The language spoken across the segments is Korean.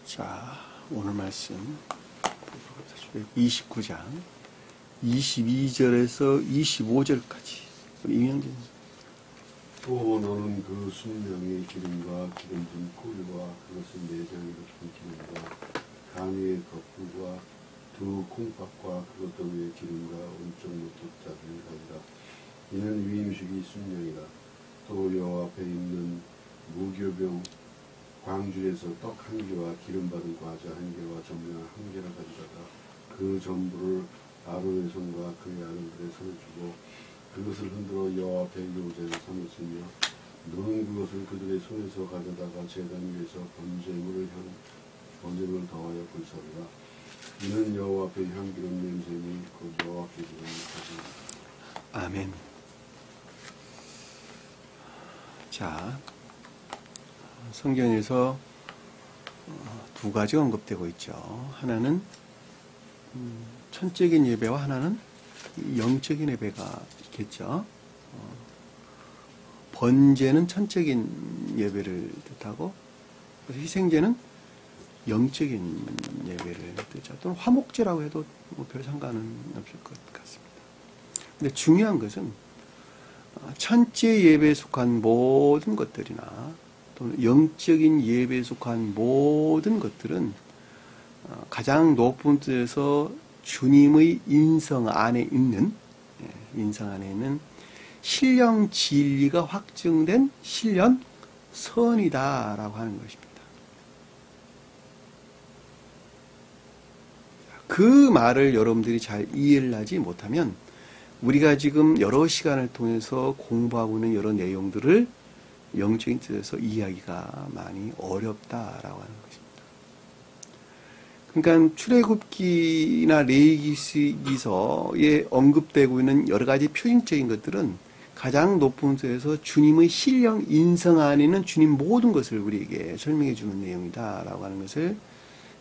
자, 오늘 말씀 29장 22절에서 25절까지 이명진. 또 너는 그 순명의 기름과 기름진 꼬리와 그것을 내장에 덮은 기름과 강의 거풀과 두 콩팥과 그것 위에 기름과 온쪽 무톱자를 가지라. 이는 위임식이 순명이라. 또 여호와 앞에 있는 무교병 광주에서 떡 한 개와 기름 받은 과자 한 개와 전면 한 개를 가져다가 그 전부를 아론의 손과 그의 아들들의 손에 주고 그것을 흔들어 여호와 앞에 요제를 삼았으며 너는 그것을 그들의 손에서 가져다가 제단 위에서 번제물을 더하여 불사르라. 이는 여호와 앞에 향기로운 냄새니 곧 여호와께 기름을 가지라. 아멘. 자, 성경에서 두 가지가 언급되고 있죠. 하나는 천적인 예배와 하나는 영적인 예배가 있겠죠. 번제는 천적인 예배를 뜻하고 희생제는 영적인 예배를 뜻하죠. 또는 화목제라고 해도 뭐 별 상관은 없을 것 같습니다. 근데 중요한 것은 천체 예배에 속한 모든 것들이나 또는 영적인 예배에 속한 모든 것들은 가장 높은 뜻에서 주님의 인성 안에 있는 신령 진리가 확증된 신령 선이다라고 하는 것입니다. 그 말을 여러분들이 잘 이해를 하지 못하면 우리가 지금 여러 시간을 통해서 공부하고 있는 여러 내용들을 영적인 뜻에서 이해하기가 많이 어렵다라고 하는 것입니다. 그러니까 출애굽기나 레위기서에 언급되고 있는 여러 가지 표징적인 것들은 가장 높은 뜻에서 주님의 신령 인성 안에 있는 주님 모든 것을 우리에게 설명해 주는 내용이다라고 하는 것을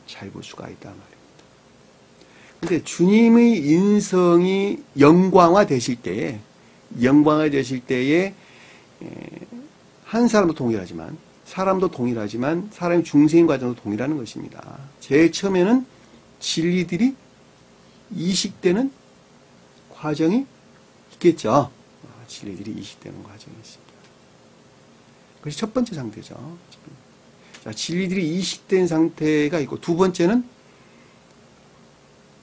잘 볼 수가 있단 말입니다. 근데 주님의 인성이 영광화 되실 때에 한 사람도 동일하지만 사람의 중생인 과정도 동일하는 것입니다. 제일 처음에는 진리들이 이식되는 과정이 있겠죠. 진리들이 이식되는 과정이 있습니다. 그것이 첫 번째 상태죠. 자, 진리들이 이식된 상태가 있고 두 번째는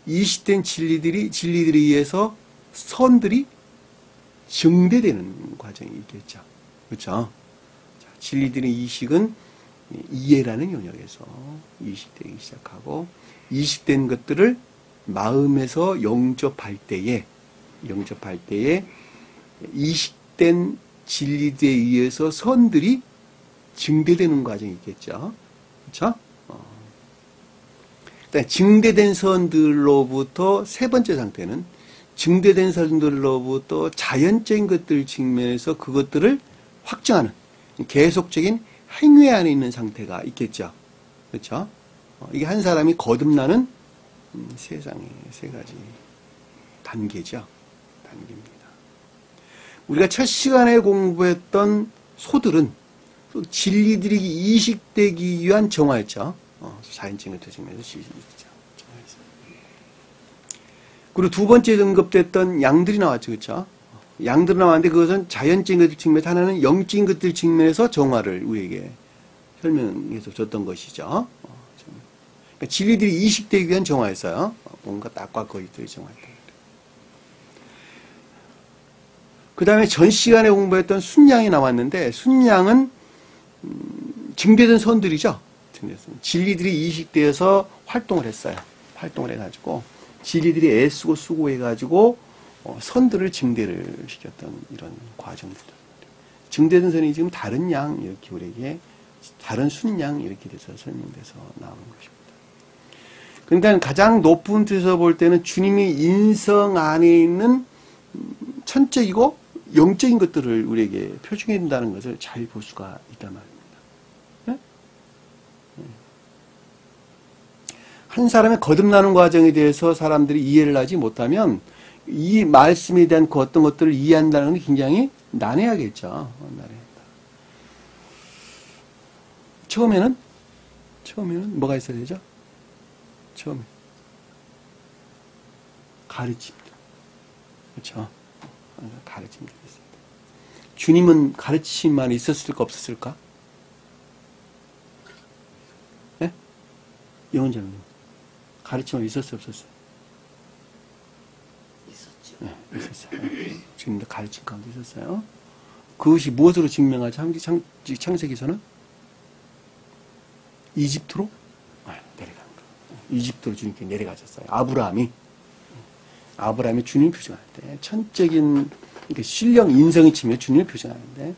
이식된 진리들에 의해서 선들이 증대되는 과정이 있겠죠. 그렇죠? 자, 진리들의 이식은 이해라는 영역에서 이식되기 시작하고 이식된 것들을 마음에서 영접할 때에 이식된 진리들에 의해서 선들이 증대되는 과정이 있겠죠. 그렇죠? 증대된 선들로부터 세 번째 상태는 증대된 선들로부터 자연적인 것들 측면에서 그것들을 확증하는 계속적인 행위 안에 있는 상태가 있겠죠. 그렇죠? 이게 한 사람이 거듭나는 세상의 세 가지 단계죠. 단계입니다. 우리가 첫 시간에 공부했던 소들은 진리들이 이식되기 위한 정화였죠. 자연적인 것들 측면에서 정화했어요. 그리고 두 번째 언급됐던 양들이 나왔죠. 그렇죠? 양들이 나왔는데 그것은 자연적인 것들 측면에서 하나는 영적인 것들 측면에서 정화를 우리에게 설명해서 줬던 것이죠. 그러니까 진리들이 이식되기 위한 정화였어요. 뭔가 딱과 거짓들이 정화했다. 그 다음에 전 시간에 공부했던 순양이 나왔는데 순양은 증대된 선들이죠. 진리들이 이식되어서 활동을 했어요. 활동을 해가지고 진리들이 애쓰고 수고해가지고 선들을 증대를 시켰던 이런 과정들. 증대된 선이 지금 다른 양 이렇게 우리에게 다른 순양 이렇게 돼서 설명돼서 나오는 것입니다. 그러니까 가장 높은 뜻에서 볼 때는 주님이 인성 안에 있는 천적이고 영적인 것들을 우리에게 표준해 준다는 것을 잘 볼 수가 있단 말입니다. 한 사람의 거듭나는 과정에 대해서 사람들이 이해를 하지 못하면 이 말씀에 대한 그 어떤 것들을 이해한다는 게 굉장히 난해하겠죠. 난해하다. 처음에는 처음에는 뭐가 있어야 되죠? 처음에 가르침들. 그렇죠? 가르침들이 있습니다. 주님은 가르침만 있었을까 없었을까? 네? 영원자님 가르침만 있었어요 없었어요? 있었죠. 네, 있었어요. 주님도 가르침 가운데 있었어요. 그것이 무엇으로 증명하죠? 창세기서는 이집트로 내려가는 거예요. 이집트로 주님께 내려가셨어요. 아브라함이 주님 표징할 때 천적인 신령 인성이 치며 주님을 표징하는데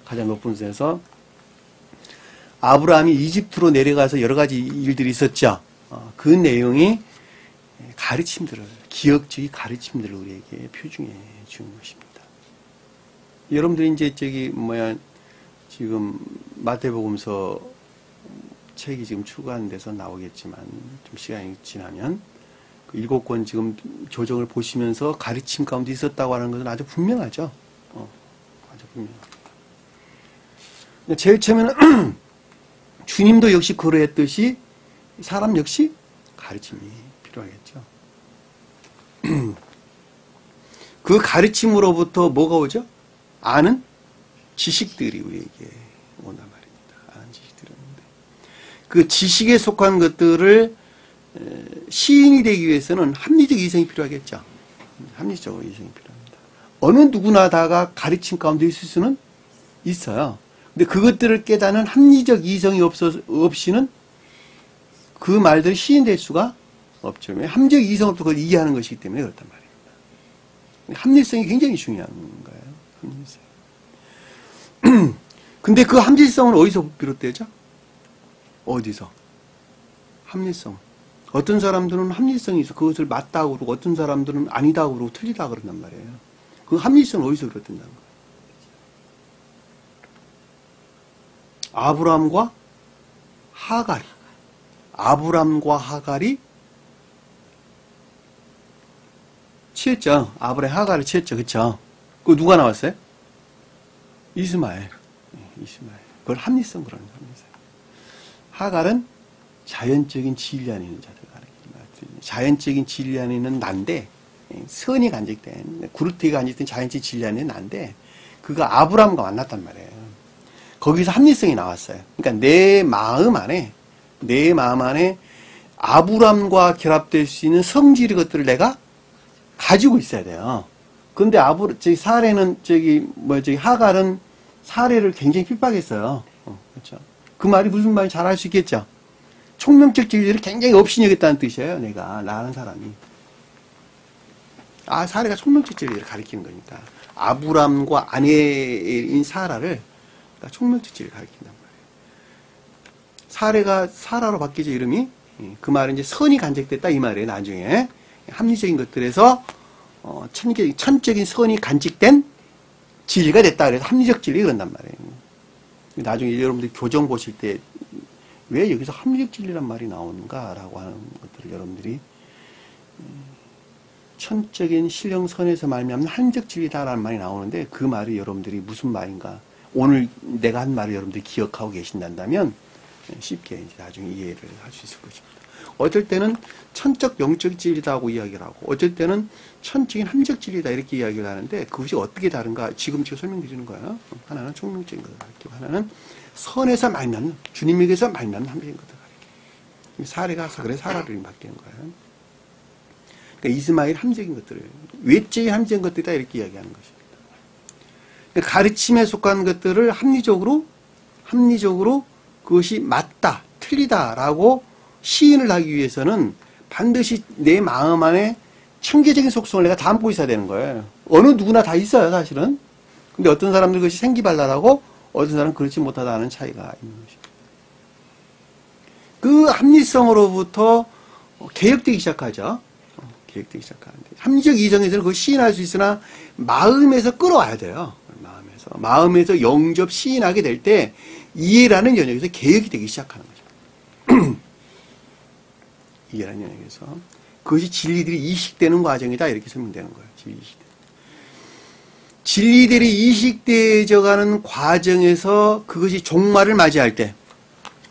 가장 높은 곳에서 아브라함이 이집트로 내려가서 여러 가지 일들이 있었죠. 그 내용이 가르침들을 기억적인 가르침들을 우리에게 표징해 주는 것입니다. 여러분들이 이제 지금 마태복음서 책이 지금 추가한 데서 나오겠지만 좀 시간이 지나면 그 7권 지금 교정을 보시면서 가르침 가운데 있었다고 하는 것은 아주 분명하죠. 아주 분명합니다. 제일 처음에는 주님도 역시 그러했듯이 사람 역시 가르침이 필요하겠죠. 그 가르침으로부터 뭐가 오죠? 아는 지식들이 우리에게 온단 말입니다. 아는 지식들이 오는데 그 지식에 속한 것들을 시인이 되기 위해서는 합리적 이성이 필요하겠죠. 합리적 이성이 필요합니다. 어느 누구나 다가 가르침 가운데 있을 수는 있어요. 근데 그것들을 깨닫는 합리적 이성이 없이는 그 말들이 시인될 수가 없죠. 합리적 이성 없이 그걸 이해하는 것이기 때문에 그렇단 말입니다. 합리성이 굉장히 중요한 거예요. 합리성. 근데 그 합리성은 어디서 비롯되죠? 어디서? 합리성. 어떤 사람들은 합리성이 있어. 그것을 맞다고 그러고 어떤 사람들은 아니다고 그러고 틀리다고 그런단 말이에요. 그 합리성은 어디서 비롯된다는 거예요? 아브람과 하갈이 취했죠. 아브람 하갈을 취했죠. 그쵸? 그 누가 나왔어요? 이스마엘. 그걸 합리성 그러는 합리성. 하갈은 자연적인 진리 안에 있는 자들 가르칩니다. 자연적인 진리 안에 있는 난데, 선이 간직된, 구르트가 간직된 자연적인 진리 안에 있는 난데, 그가 아브람과 만났단 말이에요. 거기서 합리성이 나왔어요. 그러니까 내 마음 안에 아브람과 결합될 수 있는 성질의 것들을 내가 가지고 있어야 돼요. 근데 하갈은 사례를 굉장히 핍박했어요. 그렇죠. 그 말이 무슨 말인지 잘 알 수 있겠죠. 총명적 진리를 굉장히 업신여겼다는 뜻이에요. 나라는 사람이. 사례가 총명적 진리를 가리키는 거니까. 아브람과 아내인 사라를 총명적 진리를 가리킨단 말이에요. 사례가 사라로 바뀌죠, 이름이. 그 말은 이제 선이 간직됐다 이 말이에요. 나중에 합리적인 것들에서 천적인 선이 간직된 진리가 됐다. 그래서 합리적 진리 그런단 말이에요. 나중에 여러분들이 교정 보실 때 왜 여기서 합리적 진리란 말이 나오는가라고 하는 것들을 여러분들이 천적인 신령선에서 말미암는 합리적 진리다라는 말이 나오는데 그 말이 여러분들이 무슨 말인가 오늘 내가 한 말을 여러분들이 기억하고 계신다면 쉽게 이제 나중에 이해를 할 수 있을 것입니다. 어떨 때는 천적 영적 진리다고 이야기를 하고 어떨 때는 천적인 합리적 진리다 이렇게 이야기를 하는데 그것이 어떻게 다른가 지금 제가 설명드리는 거예요. 하나는 총명적인 것을 가르치고 하나는 선에서 말미암는 주님에게서 말미암는 합리적인 것을 가르치고 사례가 그래 사라를 바뀌는 거예요. 그러니까 이스마엘 합리적인 것들을 외적인 합리적인 것들이다 이렇게 이야기하는 것입니다. 그러니까 가르침에 속한 것들을 합리적으로 그것이 맞다 틀리다라고 시인을 하기 위해서는 반드시 내 마음 안에 청계적인 속성을 내가 담고 있어야 되는 거예요. 어느 누구나 다 있어요, 사실은. 근데 어떤 사람들 그것이 생기발랄하고 어떤 사람은 그렇지 못하다는 차이가 있는 것입니다. 그 합리성으로부터 개혁되기 시작하죠. 개혁되기 시작하는데 합리적 이성에서는 그걸 시인할 수 있으나 마음에서 끌어와야 돼요. 마음에서 영접 시인하게 될 때 이해라는 영역에서 개혁이 되기 시작하는 거죠. 이해라는 영역에서 그것이 진리들이 이식되는 과정이다 이렇게 설명되는 거예요. 진리들이 이식되어가는 과정에서 그것이 종말을 맞이할 때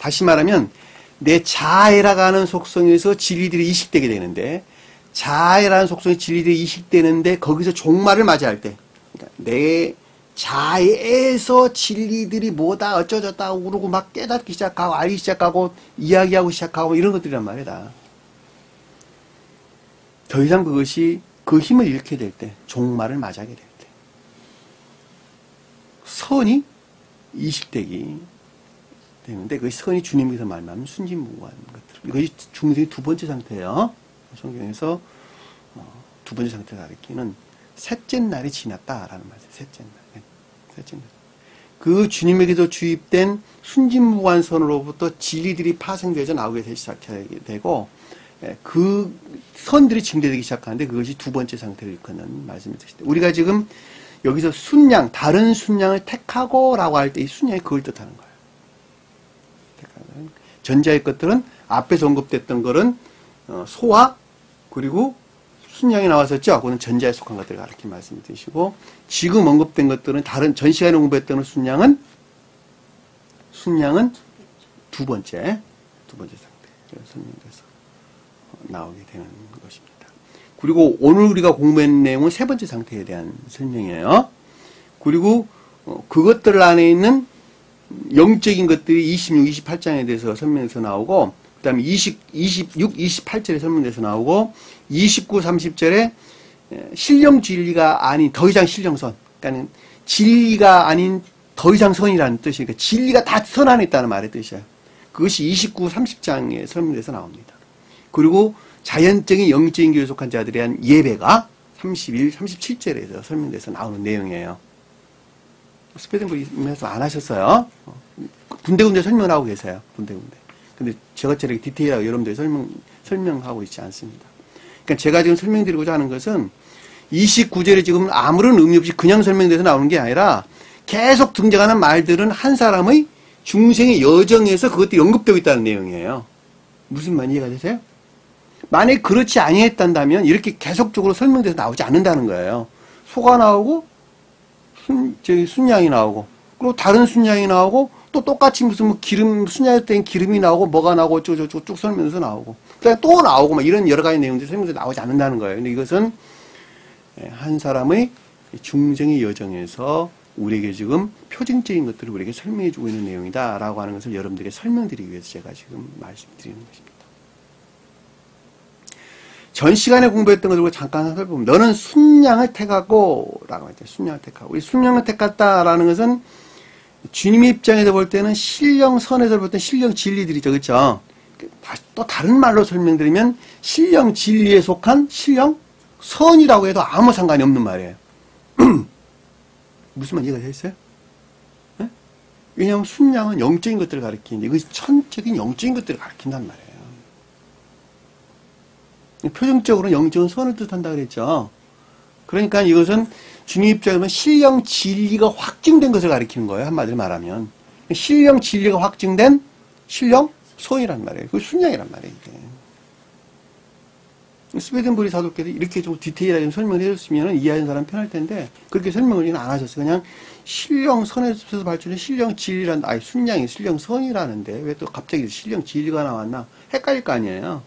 다시 말하면 내 자아라고 하는 속성에서 진리들이 이식되게 되는데, 자아라는 속성의 진리들이 이식되는데 거기서 종말을 맞이할 때, 그러니까 내 자아에서 진리들이 뭐다 어쩌저쩌다 그러고 막 깨닫기 시작하고 알기 시작하고 이야기하고 시작하고 이런 것들이란 말이다. 더 이상 그것이 그 힘을 잃게 될 때, 종말을 맞이하게 될 때, 선이 이식되기 되는데, 그 선이 주님께서 말하면 순진무구한 것들. 이것이 중생의 두 번째 상태예요. 성경에서 두 번째 상태를 가리키는 셋째 날이 지났다라는 말이에요. 셋째 날. 셋째 날. 그 주님에게서 주입된 순진무구한 선으로부터 진리들이 파생되어서 나오게 시작하게 되고, 그 선들이 증대되기 시작하는데 그것이 두 번째 상태를 일컫는 말씀이 되실 때, 우리가 지금 여기서 순양, 다른 순양을 택하고 라고 할 때 이 순양이 그걸 뜻하는 거예요. 전자의 것들은 앞에서 언급됐던 것은 소와 그리고 순양이 나왔었죠. 그거는 전자에 속한 것들을 가르친 말씀이 되시고, 지금 언급된 것들은 다른 전 시간에 언급했던 순양은 두 번째 상태 설명돼서 나오게 되는 것입니다. 그리고 오늘 우리가 공부한 내용은 세 번째 상태에 대한 설명이에요. 그리고 그것들 안에 있는 영적인 것들이 26, 28장에 대해서 설명해서 나오고, 그 다음에 26, 28절에 설명돼서 나오고, 29, 30절에 신령 진리가 아닌 더 이상 신령선, 그러니까 진리가 아닌 더 이상 선이라는 뜻이니까 진리가 다 선 안에 있다는 말의 뜻이에요. 그것이 29, 30장에 설명돼서 나옵니다. 그리고 자연적인 영적인 교회에 속한 자들에 대한 예배가 31, 37절에서 설명돼서 나오는 내용이에요. 스페딩부 말씀 안 하셨어요. 군데군데 설명을 하고 계세요. 군데군데. 근데 제가 저렇게 디테일하게 여러분들이 설명하고 있지 않습니다. 그러니까 제가 지금 설명드리고자 하는 것은 29절에 지금 아무런 의미 없이 그냥 설명돼서 나오는 게 아니라 계속 등장하는 말들은 한 사람의 중생의 여정에서 그것들이 언급되고 있다는 내용이에요. 무슨 말 이해가 되세요? 만약에 그렇지 아니했단다면 이렇게 계속적으로 설명돼서 나오지 않는다는 거예요. 소가 나오고 순양이 나오고, 그리고 다른 순양이 나오고, 또 똑같이 무슨 뭐 기름, 순양일 땐 기름이 나오고, 뭐가 나오고, 어쩌고저쩌고 쭉 설명해서 나오고, 그다음에 또 나오고, 막 이런 여러 가지 내용들이 설명돼서 나오지 않는다는 거예요. 근데 이것은 한 사람의 중생의 여정에서 우리에게 지금 표징적인 것들을 우리에게 설명해주고 있는 내용이다라고 하는 것을 여러분들에게 설명드리기 위해서 제가 지금 말씀드리는 것입니다. 전 시간에 공부했던 것을 잠깐 살펴보면, 너는 순양을 택하고 라고 했죠. 순양을 택하고. 이 순양을 택했다라는 것은 주님의 입장에서 볼 때는 신령선에서 볼 때는 신령 진리들이죠. 그렇죠? 또 다른 말로 설명드리면 신령 진리에 속한 신령 선이라고 해도 아무 상관이 없는 말이에요. 무슨 말 이해가 되겠어요? 네? 왜냐하면 순양은 영적인 것들을 가리키는데 이것이 천적인 영적인 것들을 가리킨단 말이에요. 표정적으로는 영적인 선을 뜻한다 그랬죠. 그러니까 이것은 주님 입장에서는 신령 진리가 확증된 것을 가리키는 거예요. 한마디로 말하면. 신령 진리가 확증된 신령 선이란 말이에요. 그게 순양이란 말이에요. 스웨덴부리 사도께서 이렇게 좀 디테일하게 설명을 해줬으면 이해하는 사람 편할 텐데 그렇게 설명을 안 하셨어요. 그냥 신령 선에서 발전된 신령 진리란, 순양이 신령 선이라는데 왜 또 갑자기 신령 진리가 나왔나 헷갈릴 거 아니에요.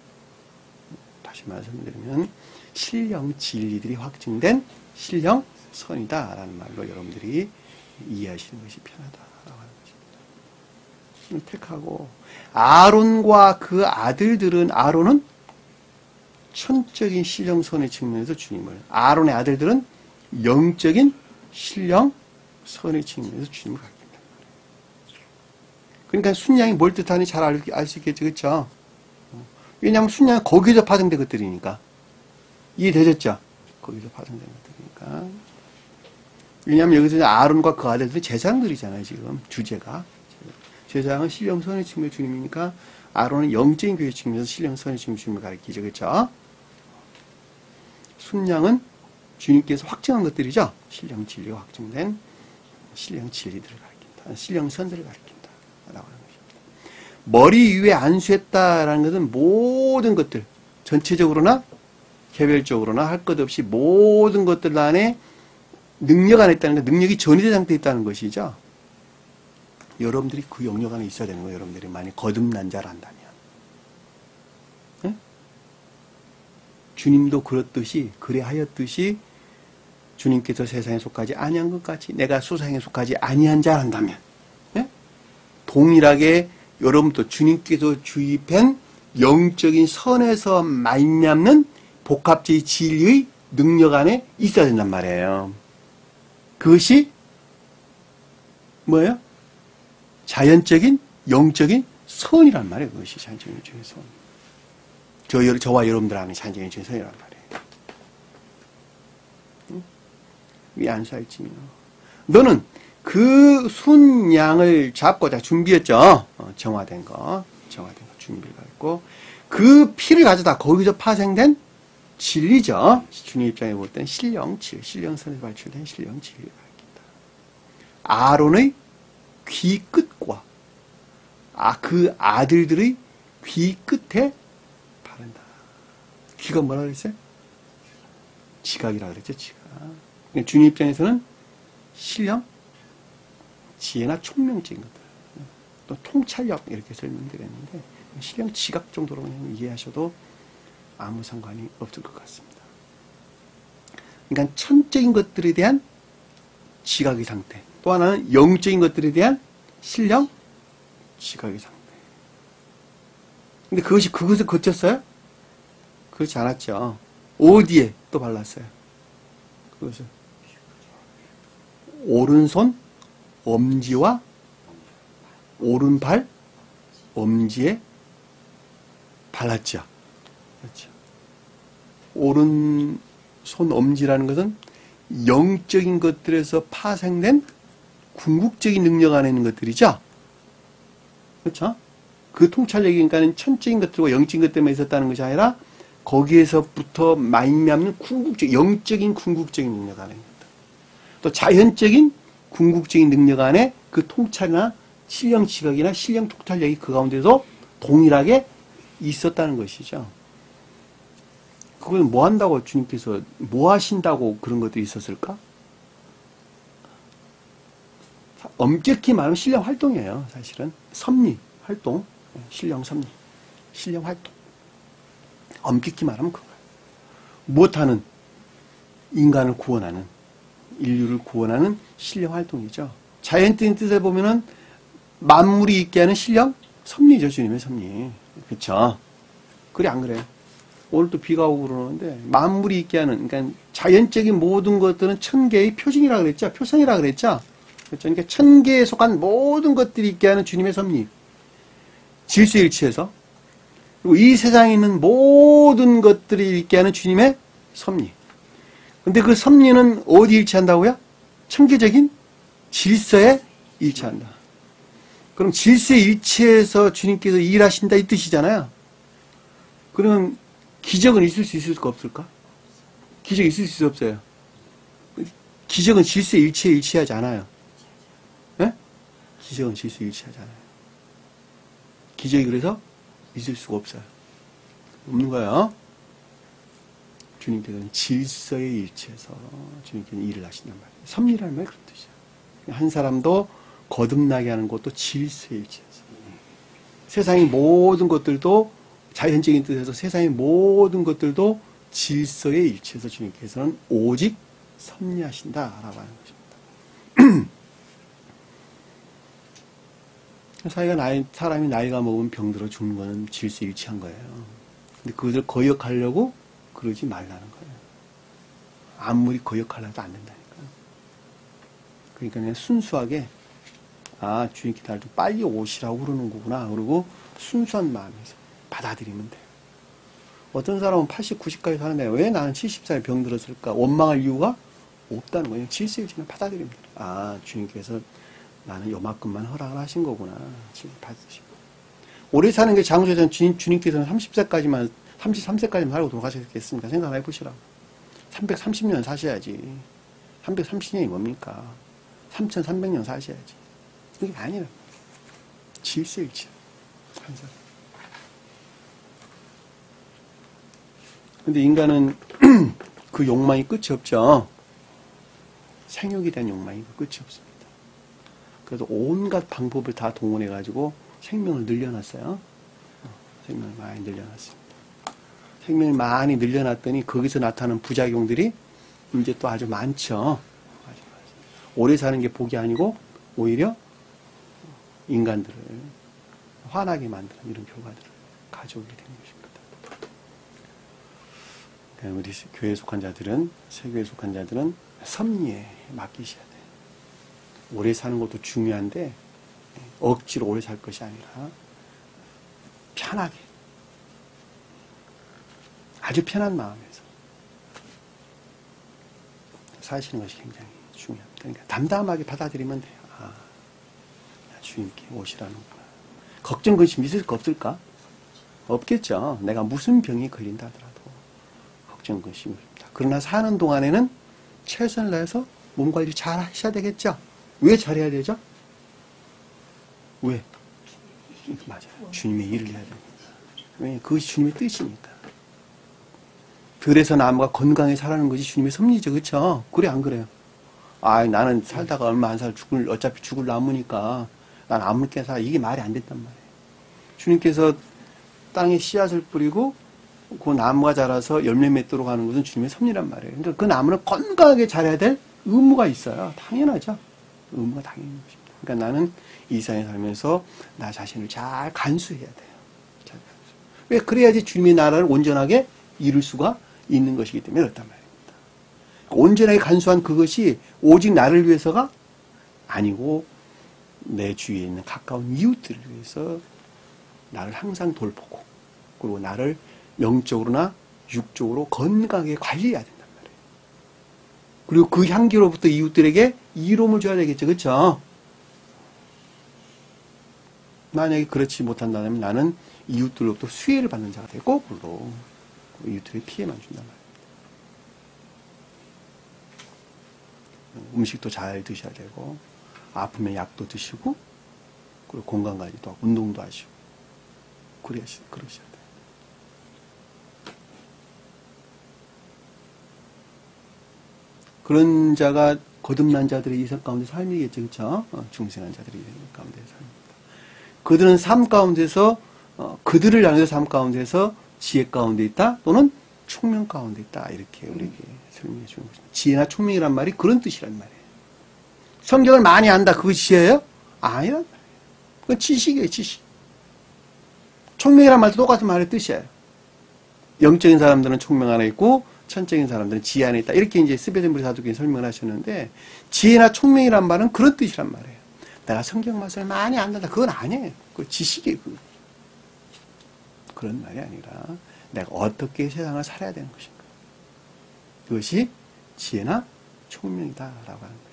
다시 말씀드리면 신령 진리들이 확증된 신령 선이다라는 말로 여러분들이 이해하시는 것이 편하다라고 하는 것입니다. 택하고 아론과 그 아들들은, 아론은 천적인 신령선의 측면에서 주님을, 아론의 아들들은 영적인 신령선의 측면에서 주님을 가리킨다. 그러니까 순양이 뭘 뜻하는지 잘 알 수 있겠죠. 그렇죠? 왜냐하면 순양은 거기서 파생된 것들이니까. 이해되셨죠? 거기서 파생된 것들이니까. 왜냐하면 여기서 아론과 그 아들들이 제사장들이잖아요. 지금 주제가. 제사장은 신령선의 측면의 주님이니까 아론은 영적인 교회 측면에서 신령선의 주님을 가리키죠. 그렇죠? 순양은 주님께서 확증한 것들이죠. 신령 진리가 확증된 신령 진리들을 가리킨다. 신령선들을 가리킨다. 라고 하는 것입니다. 머리 위에 안수했다라는 것은 모든 것들, 전체적으로나 개별적으로나 할 것 없이 모든 것들 안에 능력 안에 있다는 것, 능력이 전이된 상태에 있다는 것이죠. 여러분들이 그 영역 안에 있어야 되는 거예요. 여러분들이 만약 거듭난 자란다면. 네? 주님도 그렇듯이 그래하였듯이 주님께서 세상에 속하지 아니한 것 같이 내가 세상에 속하지 아니한 자란다면 네? 동일하게 여러분도 주님께서 주입한 영적인 선에서 말미암는 복합주의 진리의 능력 안에 있어야 된단 말이에요. 그것이 뭐예요? 자연적인 영적인 선이란 말이에요. 그것이 자연적인 영적인 선. 저와 여러분들 안에 자연적인 영적인 선이란 말이에요. 응? 왜 안 살지요? 너는 그 순양을 잡고자 준비했죠. 정화된 거 준비가 있고 그 피를 가져다 거기서 파생된 진리죠. 주님 입장에 볼 때는 신령질, 신령선에서 발출된 신령진리가 있다. 아론의 귀 끝과 그 아들들의 귀 끝에 바른다. 귀가 뭐라 그랬어요? 지각이라 그랬죠. 지각. 주님 입장에서는 신령, 지혜나 총명적인 것들, 또 통찰력 이렇게 설명드렸는데 신령 지각 정도로 그냥 이해하셔도 아무 상관이 없을 것 같습니다. 그러니까 천적인 것들에 대한 지각의 상태, 또 하나는 영적인 것들에 대한 신령 지각의 상태. 근데 그것을 거쳤어요? 그렇지 않았죠. 어디에 또 발랐어요? 그것을 오른손 엄지와 오른발 엄지에 발랐죠. 그렇죠. 오른손 엄지라는 것은 영적인 것들에서 파생된 궁극적인 능력 안에 있는 것들이죠. 그렇죠? 그 통찰력이 그러니까는 천적인 것들과 영적인 것 때문에 있었다는 것이 아니라 거기에서부터 말미암는 영적인 궁극적인 능력 안에 있는 것들. 또 자연적인 궁극적인 능력 안에 그 통찰이나 신령 지각이나 신령 통찰력이 그 가운데서 동일하게 있었다는 것이죠. 그걸 뭐 한다고 주님께서 뭐 하신다고 그런 것들이 있었을까? 엄격히 말하면 신령 활동이에요. 사실은 섭리 활동, 신령 섭리, 신령 활동. 엄격히 말하면 그거예요. 무엇하는 인간을 구원하는, 인류를 구원하는 신령 활동이죠. 자연적인 뜻에 보면은 만물이 있게 하는 신령 섭리죠. 주님의 섭리. 그렇죠? 그래 안 그래요? 오늘 또 비가 오고 그러는데 만물이 있게 하는, 그러니까 자연적인 모든 것들은 천계의 표징이라 그랬죠. 표성이라 그랬죠. 그렇죠? 그러니까 천계에 속한 모든 것들이 있게 하는 주님의 섭리. 질서일치해서. 그리고 이 세상에 있는 모든 것들이 있게 하는 주님의 섭리. 근데 그 섭리는 어디 일치한다고요? 천계적인 질서에 일치한다. 그럼 질서에 일치해서 주님께서 일하신다 이 뜻이잖아요. 그러면 기적은 있을 수 있을까 없을까? 기적이 있을 수 없어요. 기적은 질서에 일치하지 않아요. 네? 기적은 질서에 일치하지 않아요. 기적이 그래서 있을 수가 없어요. 없는 거예요. 주님께서는 질서에 일치해서 주님께서는 일을 하신단 말이에요. 섭리라는 말이 그런 뜻이에요. 한 사람도 거듭나게 하는 것도 질서에 일치해서. 세상의 모든 것들도 자연적인 뜻에서 세상의 모든 것들도 질서에 일치해서 주님께서는 오직 섭리하신다라고 하는 것입니다. 사람이 나이가 먹으면 병들어 죽는 거는 질서에 일치한 거예요. 근데 그것을 거역하려고 그러지 말라는 거예요. 아무리 거역하려도 안 된다니까요. 그러니까 그냥 순수하게 주님께 날 좀 빨리 오시라고 그러는 거구나. 그리고 순수한 마음에서 받아들이면 돼요. 어떤 사람은 80, 90까지 사는데 왜 나는 70살에 병들었을까? 원망할 이유가 없다는 거예요. 질서일치는 받아들이면 돼요. 주님께서 나는 요만큼만 허락을 하신 거구나. 받으시고. 오래 사는 게 장소에서는 주님께서는 30세까지만, 33세까지만 살고 돌아가셨겠습니까? 생각 한번 해보시라고. 330년 사셔야지. 330년이 뭡니까? 3300년 사셔야지. 그게 아니라. 질서일치. 한 사람. 근데 인간은 그 욕망이 끝이 없죠. 생육에 대한 욕망이 끝이 없습니다. 그래서 온갖 방법을 다 동원해가지고 생명을 늘려놨어요. 생명을 많이 늘려놨습니다. 생명을 많이 늘려놨더니 거기서 나타나는 부작용들이 이제 또 아주 많죠. 오래 사는 게 복이 아니고 오히려 인간들을 화나게 만드는 이런 결과들을 가져오게 되는 것입니다. 우리 교회에 속한 자들은, 세교에 속한 자들은 섭리에 맡기셔야 돼요. 오래 사는 것도 중요한데 억지로 오래 살 것이 아니라 편하게, 아주 편한 마음에서 사시는 것이 굉장히 중요합니다. 그러니까 담담하게 받아들이면 돼요. 아, 주님께 오시라는구나. 걱정, 근심 있을 거 없을까? 없겠죠. 내가 무슨 병이 걸린다 하더라도 걱정, 근심이 없습니다. 그러나 사는 동안에는 최선을 다해서 몸 관리 잘 하셔야 되겠죠. 왜 잘해야 되죠? 왜? 맞아요. 주님의 일을 해야 됩니다. 왜? 그것이 주님의 뜻이니까. 들에서 나무가 건강히 살아는 것이 주님의 섭리죠. 그렇죠? 그래 안 그래요? 아, 나는 살다가 얼마 안 살 어차피 죽을 나무니까 난 아무렇게 살아. 이게 말이 안 된단 말이에요. 주님께서 땅에 씨앗을 뿌리고 그 나무가 자라서 열매 맺도록 하는 것은 주님의 섭리란 말이에요. 그러니까 그 나무는 건강하게 자라야 될 의무가 있어요. 당연하죠. 의무가 당연히 있는 것입니다. 그러니까 나는 이 세상에 살면서 나 자신을 잘 간수해야 돼요. 잘 간수. 왜? 그래야지 주님의 나라를 온전하게 이룰 수가 있는 것이기 때문에 그렇단 말입니다. 온전하게 간수한 그것이 오직 나를 위해서가 아니고 내 주위에 있는 가까운 이웃들을 위해서 나를 항상 돌보고 그리고 나를 영적으로나 육적으로 건강하게 관리해야 된단 말이에요. 그리고 그 향기로부터 이웃들에게 이로움을 줘야 되겠죠. 그렇죠? 만약에 그렇지 못한다면 나는 이웃들로부터 수혜를 받는 자가 되고 거꾸로 이웃들에게 피해만 준단 말이에요. 음식도 잘 드셔야 되고 아프면 약도 드시고 그리고 건강관리도 하고 운동도 하시고 그러셔야 돼요. 그런 자가 거듭난 자들의 이성 가운데 삶이겠죠. 그렇죠? 중생한 자들의 이성 가운데 삶입니다. 그들은 삶 가운데서 그들을 향해서 삶 가운데서 지혜 가운데 있다 또는 총명 가운데 있다 이렇게 우리에게 설명해 주는 것입니다. 지혜나 총명이란 말이 그런 뜻이란 말이에요. 성경을 많이 안다 그것이 지혜예요? 아니란 말이에요. 그건 지식이에요. 지식. 총명이란 말도 똑같은 말의 뜻이에요. 영적인 사람들은 총명 안에 있고 천적인 사람들은 지혜 안에 있다. 이렇게 이제 스베덴부리 사도께서 설명을 하셨는데 지혜나 총명이란 말은 그런 뜻이란 말이에요. 내가 성경 말씀을 많이 안다. 그건 아니에요. 그건 지식이에요. 그런 말이 아니라 내가 어떻게 세상을 살아야 되는 것인가. 그것이 지혜나 총명이다라고 하는 것입니다.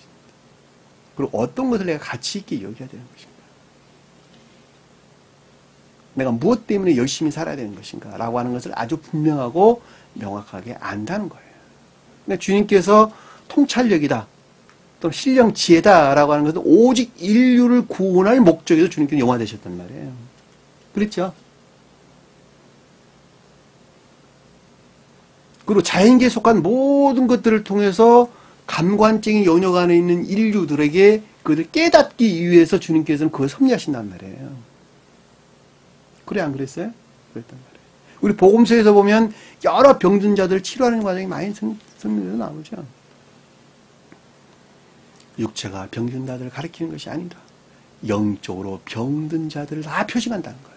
그리고 어떤 것을 내가 가치 있게 여겨야 되는 것인가. 내가 무엇 때문에 열심히 살아야 되는 것인가 라고 하는 것을 아주 분명하고 명확하게 안다는 거예요. 그러니까 주님께서 통찰력이다 또는 신령 지혜다라고 하는 것은 오직 인류를 구원할 목적에서 주님께서 영화되셨단 말이에요. 그렇죠? 그리고 자연계에 속한 모든 것들을 통해서 감관적인 영역 안에 있는 인류들에게 그것을 깨닫기 위해서 주님께서는 그걸 섭리하신단 말이에요. 그래 안 그랬어요? 그랬단 말이에요. 우리 복음서에서 보면 여러 병든 자들을 치료하는 과정이 많이 설명해서 나오죠. 육체가 병든 자들을 가리키는 것이 아니라 영적으로 병든 자들을 다 표시한다는 거예요.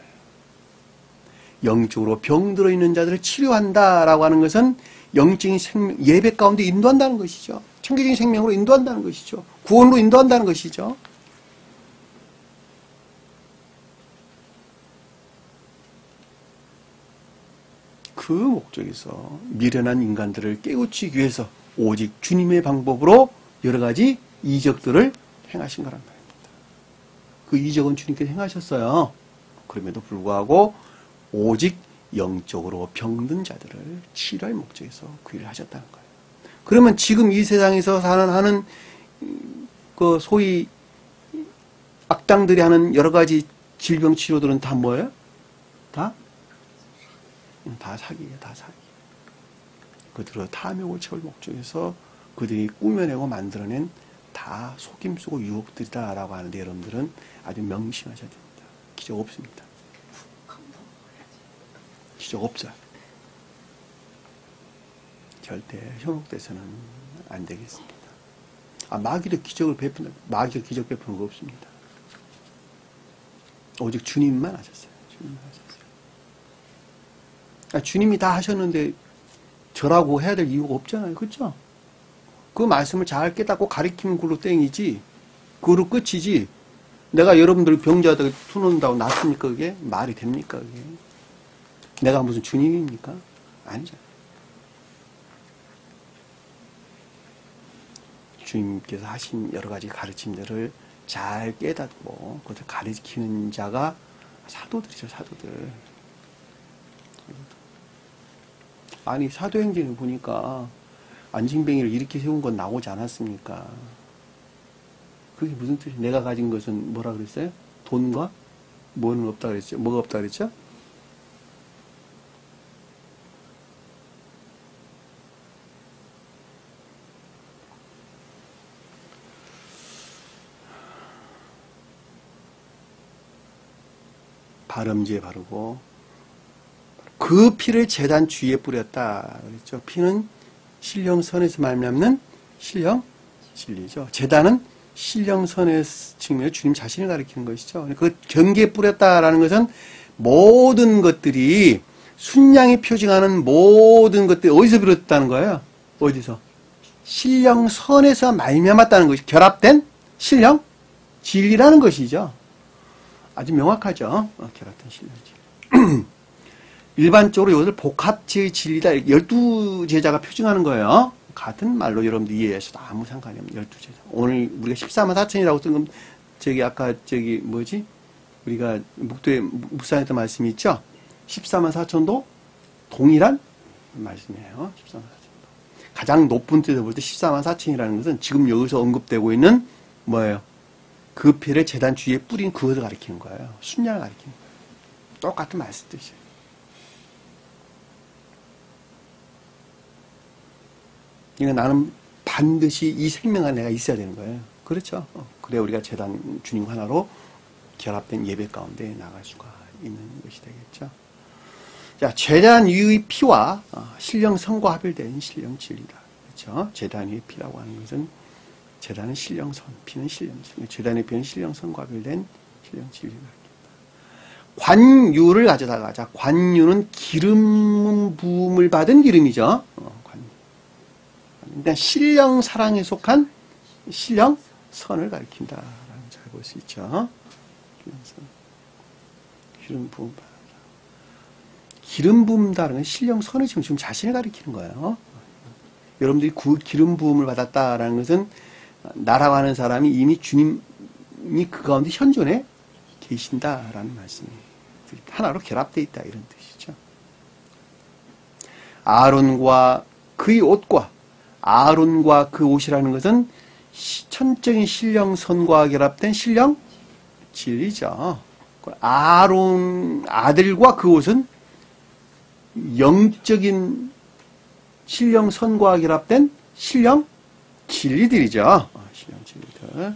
영적으로 병들어 있는 자들을 치료한다라고 하는 것은 영적인 생명, 예배 가운데 인도한다는 것이죠. 청교적인 생명으로 인도한다는 것이죠. 구원으로 인도한다는 것이죠. 그 목적에서 미련한 인간들을 깨우치기 위해서 오직 주님의 방법으로 여러 가지 이적들을 행하신 거란 말입니다. 그 이적은 주님께서 행하셨어요. 그럼에도 불구하고 오직 영적으로 병든 자들을 치료할 목적에서 그 일을 하셨다는 거예요. 그러면 지금 이 세상에서 하는 그 소위 악당들이 하는 여러 가지 질병 치료들은 다 뭐예요? 다 사기예요. 다 사기. 그들의 탐욕을 채울 목적에서 그들이 꾸며내고 만들어낸 다 속임수고 유혹들이다라고 하는데 여러분들은 아주 명심하셔야 됩니다. 기적 없습니다. 기적 없어요. 절대 현혹돼서는 안 되겠습니다. 마귀도 기적 베푸는 거 없습니다. 오직 주님만 하셨어요. 주님만 하셨어요. 주님이 다 하셨는데 저라고 해야 될 이유가 없잖아요. 그렇죠? 그 말씀을 잘 깨닫고 가리키는 걸로 땡이지, 그거로 끝이지. 내가 여러분들 병자들 투놓는다고 낫습니까? 그게 말이 됩니까? 그게 내가 무슨 주님입니까? 아니잖아요. 주님께서 하신 여러 가지 가르침들을 잘 깨닫고 그것을 가르치는 자가 사도들이죠. 사도들. 아니 사도행전을 보니까 안징뱅이를 이렇게 세운 건 나오지 않았습니까? 그게 무슨 뜻이에요? 내가 가진 것은 뭐라 그랬어요? 돈과 뭐는 없다 그랬죠? 뭐가 없다 그랬죠? 발음지에 바르고 그 피를 제단 주위에 뿌렸다 그랬죠. 피는 신령선에서 말미암는 신령 진리죠. 제단은 신령선의 측면에 주님 자신을 가리키는 것이죠. 그 경계에 뿌렸다라는 것은 모든 것들이 순양이 표징하는 모든 것들이 어디서 비롯됐다는 거예요? 어디서? 신령선에서 말미암았다는 것이 결합된 신령 진리라는 것이죠. 아주 명확하죠. 결합된 신령 진리. 일반적으로 이것을 복합체의 진리다. 12제자가 표징하는 거예요. 같은 말로 여러분들 이해하셔도 아무 상관이 없는 12제자. 오늘 우리가 14만 4천이라고 쓴 건, 아까 뭐지? 우리가 묵상했던 말씀이 있죠? 14만 4천도 동일한 말씀이에요. 14만 4천도. 가장 높은 뜻에서 볼 때 14만 4천이라는 것은 지금 여기서 언급되고 있는 뭐예요? 그 피를 제단 주위에 뿌린 그것을 가리키는 거예요. 순양을 가리키는 거예요. 똑같은 말씀 뜻이에요. 그러니까 나는 반드시 이 생명 안에 내가 있어야 되는 거예요. 그렇죠? 그래야 우리가 제단 주님 하나로 결합된 예배 가운데 나갈 수가 있는 것이 되겠죠. 자, 제단 위의 피와 신령선과 합일된 신령 진리다. 그렇죠? 제단 위의 피라고 하는 것은 제단은 신령선, 피는 신령선. 제단의 피는 신령선과 합일된 신령 진리다. 관유를 가져다가, 자, 관유는 기름 부음을 받은 기름이죠. 그러니까 신령 사랑에 속한 신령 선을 가리킨다라는 잘 볼 수 있죠. 기름 부음 받는다. 기름 부음다는 건 신령 선을 지금 자신을 가리키는 거예요. 여러분들이 기름 부음을 받았다라는 것은 나라고 하는 사람이 이미 주님이 그 가운데 현존해 계신다라는 말씀이 하나로 결합되어 있다 이런 뜻이죠. 아론과 그의 옷과 아론과 그 옷이라는 것은 천적인 신령선과 결합된 신령 진리죠. 아론 아들과 그 옷은 영적인 신령선과 결합된 신령 진리들이죠. 신령 진리들.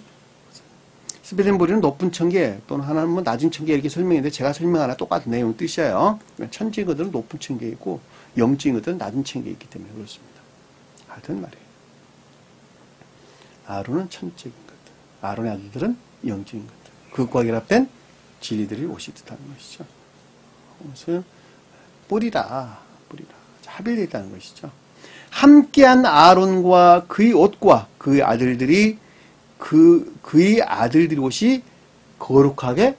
스베덴보리는 높은 천계 또는 하나는 낮은 천계 이렇게 설명했는데 제가 설명하나 똑같은 내용 뜻이에요. 천지인 것들은 높은 천계에 있고 영적인 것들은 낮은 천계에 있기 때문에 그렇습니다. 같은 말이에요. 아론은 천적인 것들, 아론의 아들들은 영적인 것들. 그것과 결합된 진리들이 옷이 뜻하는 것이죠. 그래서 뿌리라. 합일되어 있다는 것이죠. 함께한 아론과 그의 옷과 그의 아들들이 그의 아들들의 옷이 거룩하게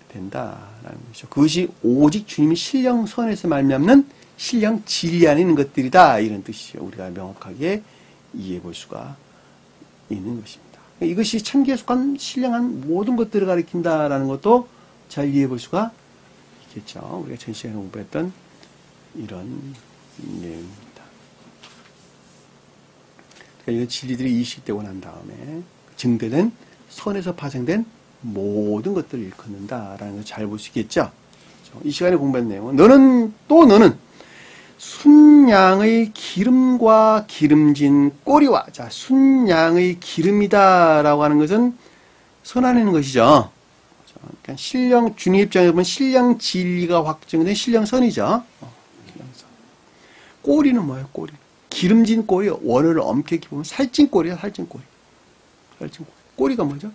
된다라는 것이죠. 그것이 오직 주님이 신령선에서 말미암는 신령 진리 안에 있는 것들이다 이런 뜻이죠. 우리가 명확하게 이해해 볼 수가 있는 것입니다. 이것이 천계에 속한 신령한 모든 것들을 가리킨다라는 것도 잘 이해해 볼 수가 있겠죠. 우리가 전 시간에 공부했던 이런 내용입니다. 그러니까 이런 진리들이 이식되고 난 다음에 증대된 선에서 파생된 모든 것들을 일컫는다라는 걸 잘 볼 수 있겠죠. 이 시간에 공부한 내용은 너는 순양의 기름과 기름진 꼬리와, 자, 순양의 기름이다라고 하는 것은 선하는 것이죠. 그러니까 신령, 주님 입장에 보면 신령 진리가 확정된 신령선이죠. 신령선. 꼬리는 뭐예요, 꼬리? 기름진 꼬리, 원어를 엄격히 보면 살찐 꼬리야, 살찐 꼬리. 살찐 꼬리. 꼬리가 뭐죠?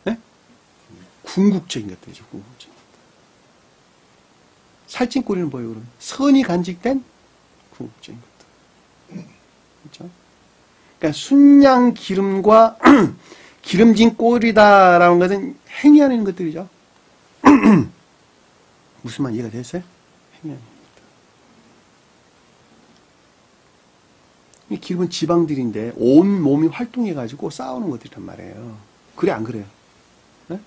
네? 궁극적인 것들이죠, 궁극적인 것들. 살찐 꼬리는 뭐예요, 그러면? 선이 간직된 궁극적인 것들. 그렇죠? 그러니까 순양 기름과 기름진 꼬리다라는 것은 행위하는 것들이죠. 무슨 말 이해가 됐어요? 행위하는 것들. 이 기름은 지방들인데 온 몸이 활동해가지고 싸우는 것들이란 말이에요. 그래 안 그래요? 네?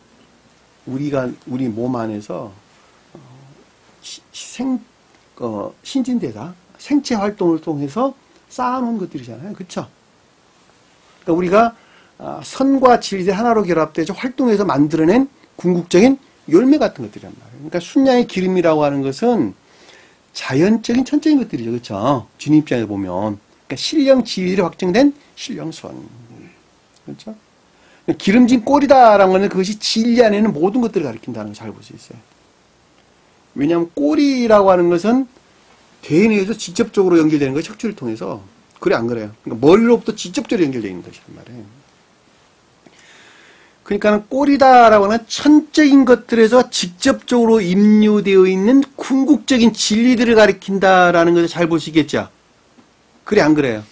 우리 몸 안에서 신진대사 생체 활동을 통해서 쌓아놓은 것들이잖아요. 그렇죠? 그러니까 우리가 선과 질이 하나로 결합돼서 활동해서 만들어낸 궁극적인 열매 같은 것들이란 말이에요. 그러니까 순양의 기름이라고 하는 것은 자연적인 천적인 것들이죠. 그렇죠? 주님 입장에서 보면. 그러니까 신령 지위로 확정된 신령선. 그렇죠? 기름진 꼬리다라는 것은 그것이 진리 안에 있는 모든 것들을 가리킨다는 걸 잘 볼 수 있어요. 왜냐하면 꼬리라고 하는 것은 대뇌에서 직접적으로 연결되는 거예요. 척추를 통해서. 그래 안 그래요? 그러니까 머리로부터 직접적으로 연결되어 있는 것이란 말이에요. 그러니까 꼬리다라고 하는 천적인 것들에서 직접적으로 임류되어 있는 궁극적인 진리들을 가리킨다라는 것을 잘 볼 수 있겠죠. 그래 안 그래요?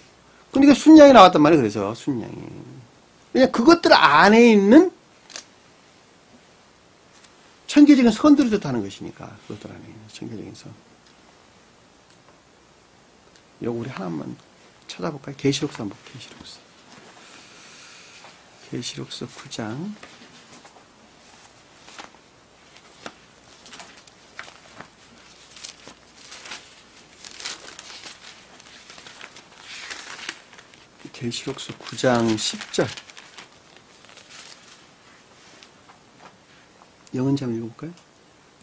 그러니까 순양이 나왔단 말이에요. 그래서 순양이. 그냥 그것들 안에 있는 천계적인 선들을 뜻하는 것이니까. 그것들 안에 있는 천계적인 선. 이거 우리 하나만 찾아볼까요? 계시록서 한번 계시록서. 계시록서 9장. 계시록서 9장 10절. 영은지 한번 읽어볼까요?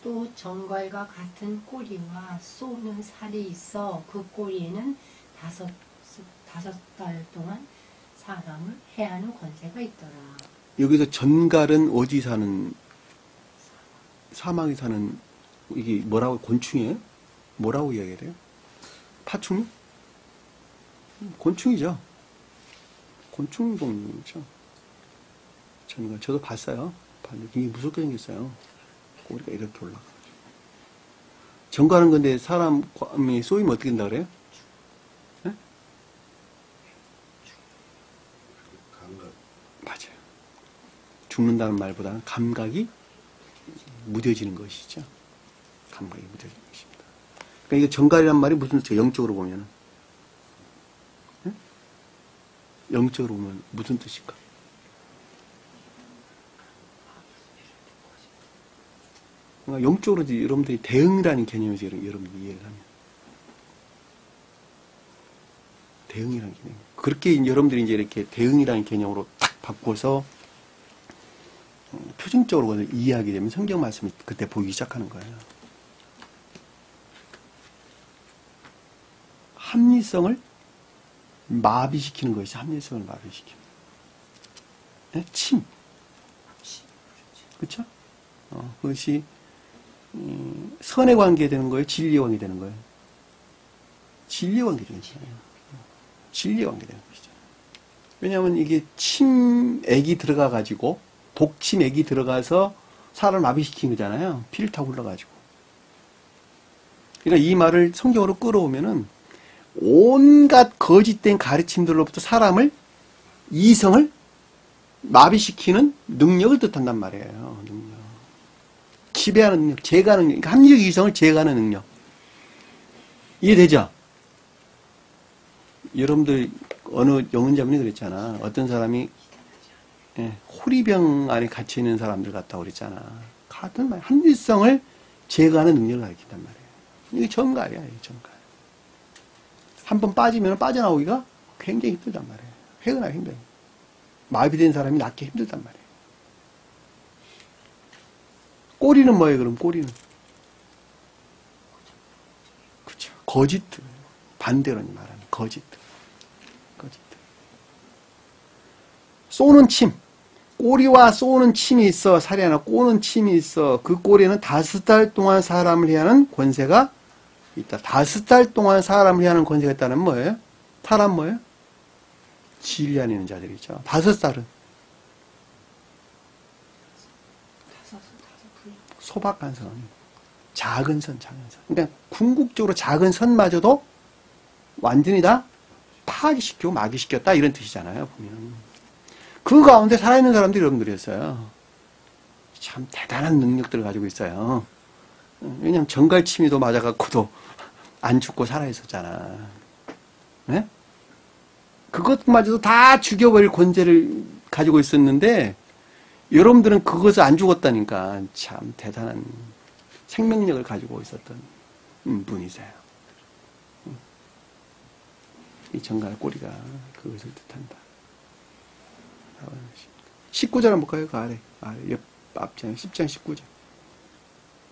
또 정갈과 같은 꼬리와 쏘는 살이 있어 그 꼬리에는 다섯 달 동안 사람을 해하는 권세가 있더라. 여기서 전갈은 어디 사는, 사막에 사는, 이게 뭐라고, 곤충이에요? 뭐라고 이야기해야 돼요? 파충류? 곤충이죠. 곤충 동물이죠. 전갈, 저도 봤어요. 굉장히 무섭게 생겼어요. 꼬리가 이렇게 올라가죠. 전갈은 근데 사람이 쏘이면 어떻게 된다 그래요? 네? 감각. 맞아요. 죽는다는 말보다는 감각이 무뎌지는 것이죠. 감각이 무뎌지는 것입니다. 그러니까 이게 전갈이란 말이 무슨 뜻이에요? 영적으로 보면은. 네? 영적으로 보면 무슨 뜻일까? 그러니까 영적으로 여러분들이 대응이라는 개념에서 여러분들이 이해를 하면. 대응이라는 개념. 그렇게 여러분들이 이제 이렇게 대응이라는 개념으로 딱 바꿔서 표준적으로 그걸 이해하게 되면 성경 말씀이 그때 보이기 시작하는 거예요. 합리성을 마비시키는 것이 합리성을 마비시키는. 네? 침. 그렇죠? 그것이 선의 관계 되는 거예요? 진리의 관계 되는 거예요? 진리의 관계 되는 거예요. 진리의 관계 되는 것이죠. 왜냐하면 이게 침액이 들어가가지고, 독침액이 들어가서 사람을 마비시킨 거잖아요. 피를 타고 흘러가지고. 그러니까 이 말을 성경으로 끌어오면은 온갖 거짓된 가르침들로부터 사람을, 이성을 마비시키는 능력을 뜻한단 말이에요. 능력. 지배하는 능력, 제거하는 능력, 합리적 이성을 제거하는 능력. 이해되죠? 여러분들 어느 영은자분이 그랬잖아. 어떤 사람이 호리병 안에 갇혀 있는 사람들 같다고 그랬잖아. 같은 말, 합리성을 제거하는 능력을 가리킨단 말이에요. 이게 정갈이야, 이게 정갈. 한번 빠지면 빠져나오기가 굉장히 힘들단 말이에요. 회근하기 힘들어요. 마비된 사람이 낫기 힘들단 말이에요. 꼬리는 뭐예요, 그럼 꼬리는? 거짓들. 반대로 말하는 거짓들. 거짓들. 쏘는 침. 꼬리와 쏘는 침이 있어. 살이 하나 꼬는 침이 있어. 그 꼬리는 5달 동안 사람을 해하는 권세가 있다. 5달 동안 사람을 해하는 권세가 있다는 뭐예요? 사람 뭐예요? 진리안에 있는 자들이죠. 5달은. 소박한 선. 작은 선, 작은 선. 그러니까 궁극적으로 작은 선마저도 완전히 다 파괴시키고 마귀시켰다. 이런 뜻이잖아요, 보면. 그 가운데 살아있는 사람들이 여러분들이었어요. 참 대단한 능력들을 가지고 있어요. 왜냐면 정갈치미도 맞아갖고도 안 죽고 살아있었잖아. 네? 그것마저도 다 죽여버릴 권세를 가지고 있었는데 여러분들은 그것을 안 죽었다니까 참 대단한 생명력을 가지고 있었던 분이세요. 이 정갈 꼬리가 그것을 뜻한다. 19절 한번 볼까요? 그 아래 옆 앞장 10장 19절.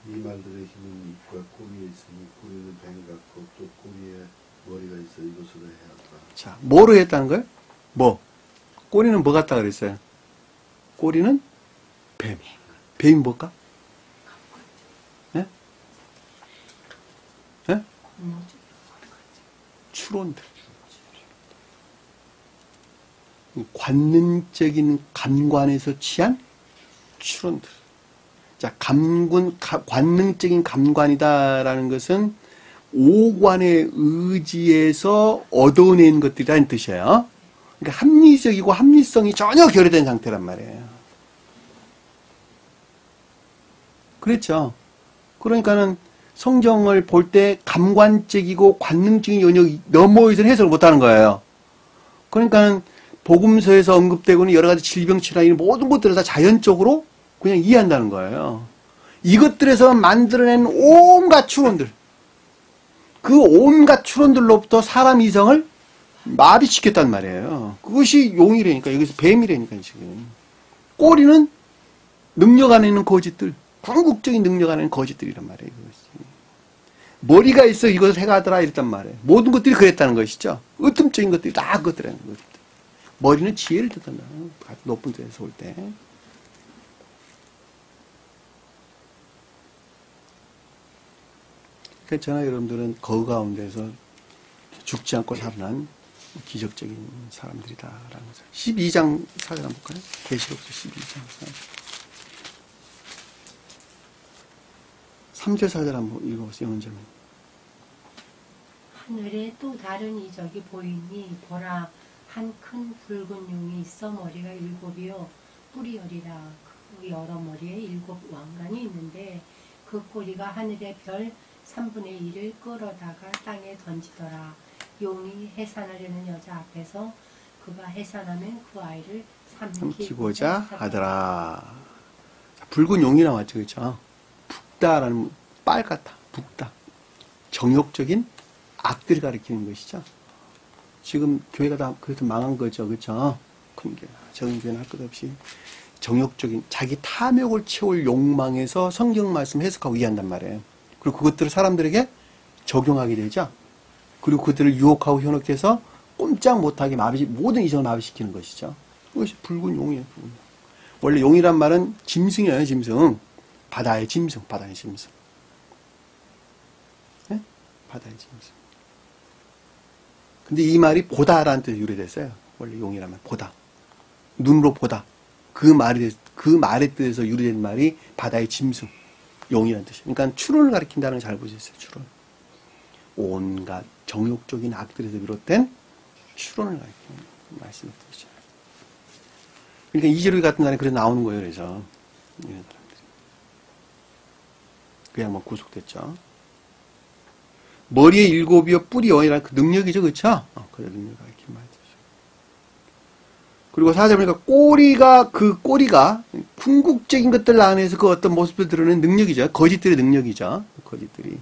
이 말들의 힘은 입과 꼬리에 있으니 꼬리는 뱀 같고 또 꼬리에 머리가 있어 이것으로 해야하더라. 자, 뭐로 했다는 거예요? 뭐? 꼬리는 뭐 같다 그랬어요? 꼬리는 뱀. 뱀이 뭘까? 예? 예? 추론들. 관능적인 감관에서 취한 추론들. 자, 관능적인 감관이다라는 것은 오관의 의지에서 얻어낸 것들이라는 뜻이에요. 그러니까 합리적이고 합리성이 전혀 결여된 상태란 말이에요. 그렇죠. 그러니까는 성경을 볼 때 감관적이고 관능적인 영역이 넘어서는 해석을 못하는 거예요. 그러니까는 복음서에서 언급되고는 여러 가지 질병치나 이런 모든 것들을 다 자연적으로 그냥 이해한다는 거예요. 이것들에서 만들어낸 온갖 추론들. 그 온갖 추론들로부터 사람 이성을 마비시켰단 말이에요. 그것이 용이라니까. 여기서 뱀이라니까 지금. 꼬리는 능력 안에 있는 거짓들. 궁극적인 능력 안에 있는 거짓들이란 말이에요. 그것이. 머리가 있어 이것을 해가더라 이랬단 말이에요. 모든 것들이 그랬다는 것이죠. 으뜸적인 것들이 다 그것들이라는 거죠. 머리는 지혜를 뜻한다. 높은 데서 올 때. 그러니까 저나 여러분들은 그 가운데서 죽지 않고 살아난 기적적인 사람들이다라는 거죠. 12장 사절 한번 볼까요? 계시록서 12장 3절 4절 한번 읽어보세요. 영원자님. 하늘에 또 다른 이적이 보이니 보라 한 큰 붉은 용이 있어 머리가 7이요 뿔이 10이라 그 여러 머리에 7 왕관이 있는데 그 꼬리가 하늘의 별 3분의 1을 끌어다가 땅에 던지더라. 용이 해산하려는 여자 앞에서 그가 해산하면 그 아이를 삼키고자 하더라. 붉은 용이 나왔죠. 그렇죠? 북다라는 빨갛다. 북다. 정욕적인 악들을 가리키는 것이죠. 지금 교회가 다 그래서 망한 거죠. 그렇죠? 큰 교회, 적은 교회는 할 것 없이 정욕적인 자기 탐욕을 채울 욕망에서 성경 말씀 해석하고 이해한단 말이에요. 그리고 그것들을 사람들에게 적용하게 되죠. 그리고 그들을 유혹하고 현혹해서 꼼짝 못하게 모든 이성을 마비시키는 것이죠. 그것이 붉은 용이에요. 붉은 용. 원래 용이란 말은 짐승이에요. 짐승. 바다의 짐승. 바다의 짐승. 네? 바다의 짐승. 근데 이 말이 보다라는 뜻이 유래됐어요. 원래 용이란 말 보다. 눈으로 보다. 그 말의 뜻에서 유래된 말이 바다의 짐승. 용이라는 뜻이에요. 그러니까 추론을 가리킨다는 걸 잘 보셨어요. 추론. 온갖 정욕적인 악들에서 비롯된 추론을 가리키는 말씀을 뜻이죠. 그러니까 이재룡 같은 날에 그래서 나오는 거예요. 그래서 이런 사람들이. 그 양반 구속됐죠. 머리에 7이요 뿔이 0이라는 그 능력이죠. 그렇죠? 그 능력을 가리키는 말이죠. 그리고 사절 보니까 그 꼬리가 궁극적인 것들 안에서 그 어떤 모습을 드러내는 능력이죠. 거짓들의 능력이죠. 거짓들이.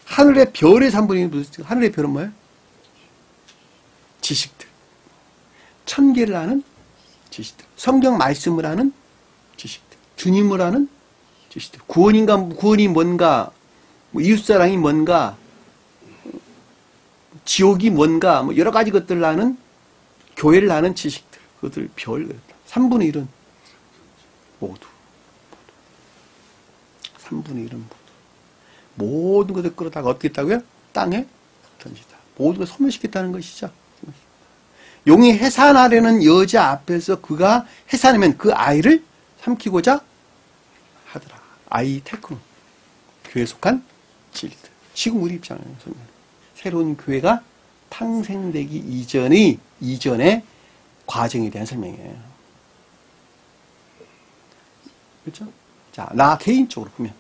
하늘의 별의 3분의 1, 하늘의 별은 뭐예요? 지식들. 천계를 아는 지식들. 성경 말씀을 아는 지식들. 주님을 아는 지식들. 구원이 뭔가, 뭐 이웃사랑이 뭔가, 지옥이 뭔가 뭐 여러 가지 것들을 아는 교회를 아는 지식들 그것들 별 3분의 1은 모두 3분의 1은 모든 것을 끌어다가 어떻게 했다고요? 땅에 던지다. 모든 걸 소멸시켰다는 것이죠. 용이 해산하려는 여자 앞에서 그가 해산하면 그 아이를 삼키고자 하더라. 아이 테크노. 교회에 속한 진리들. 지금 우리 입장에서는 새로운 교회가 탄생되기 이전의 과정에 대한 설명이에요. 그렇죠? 자, 나 개인적으로 보면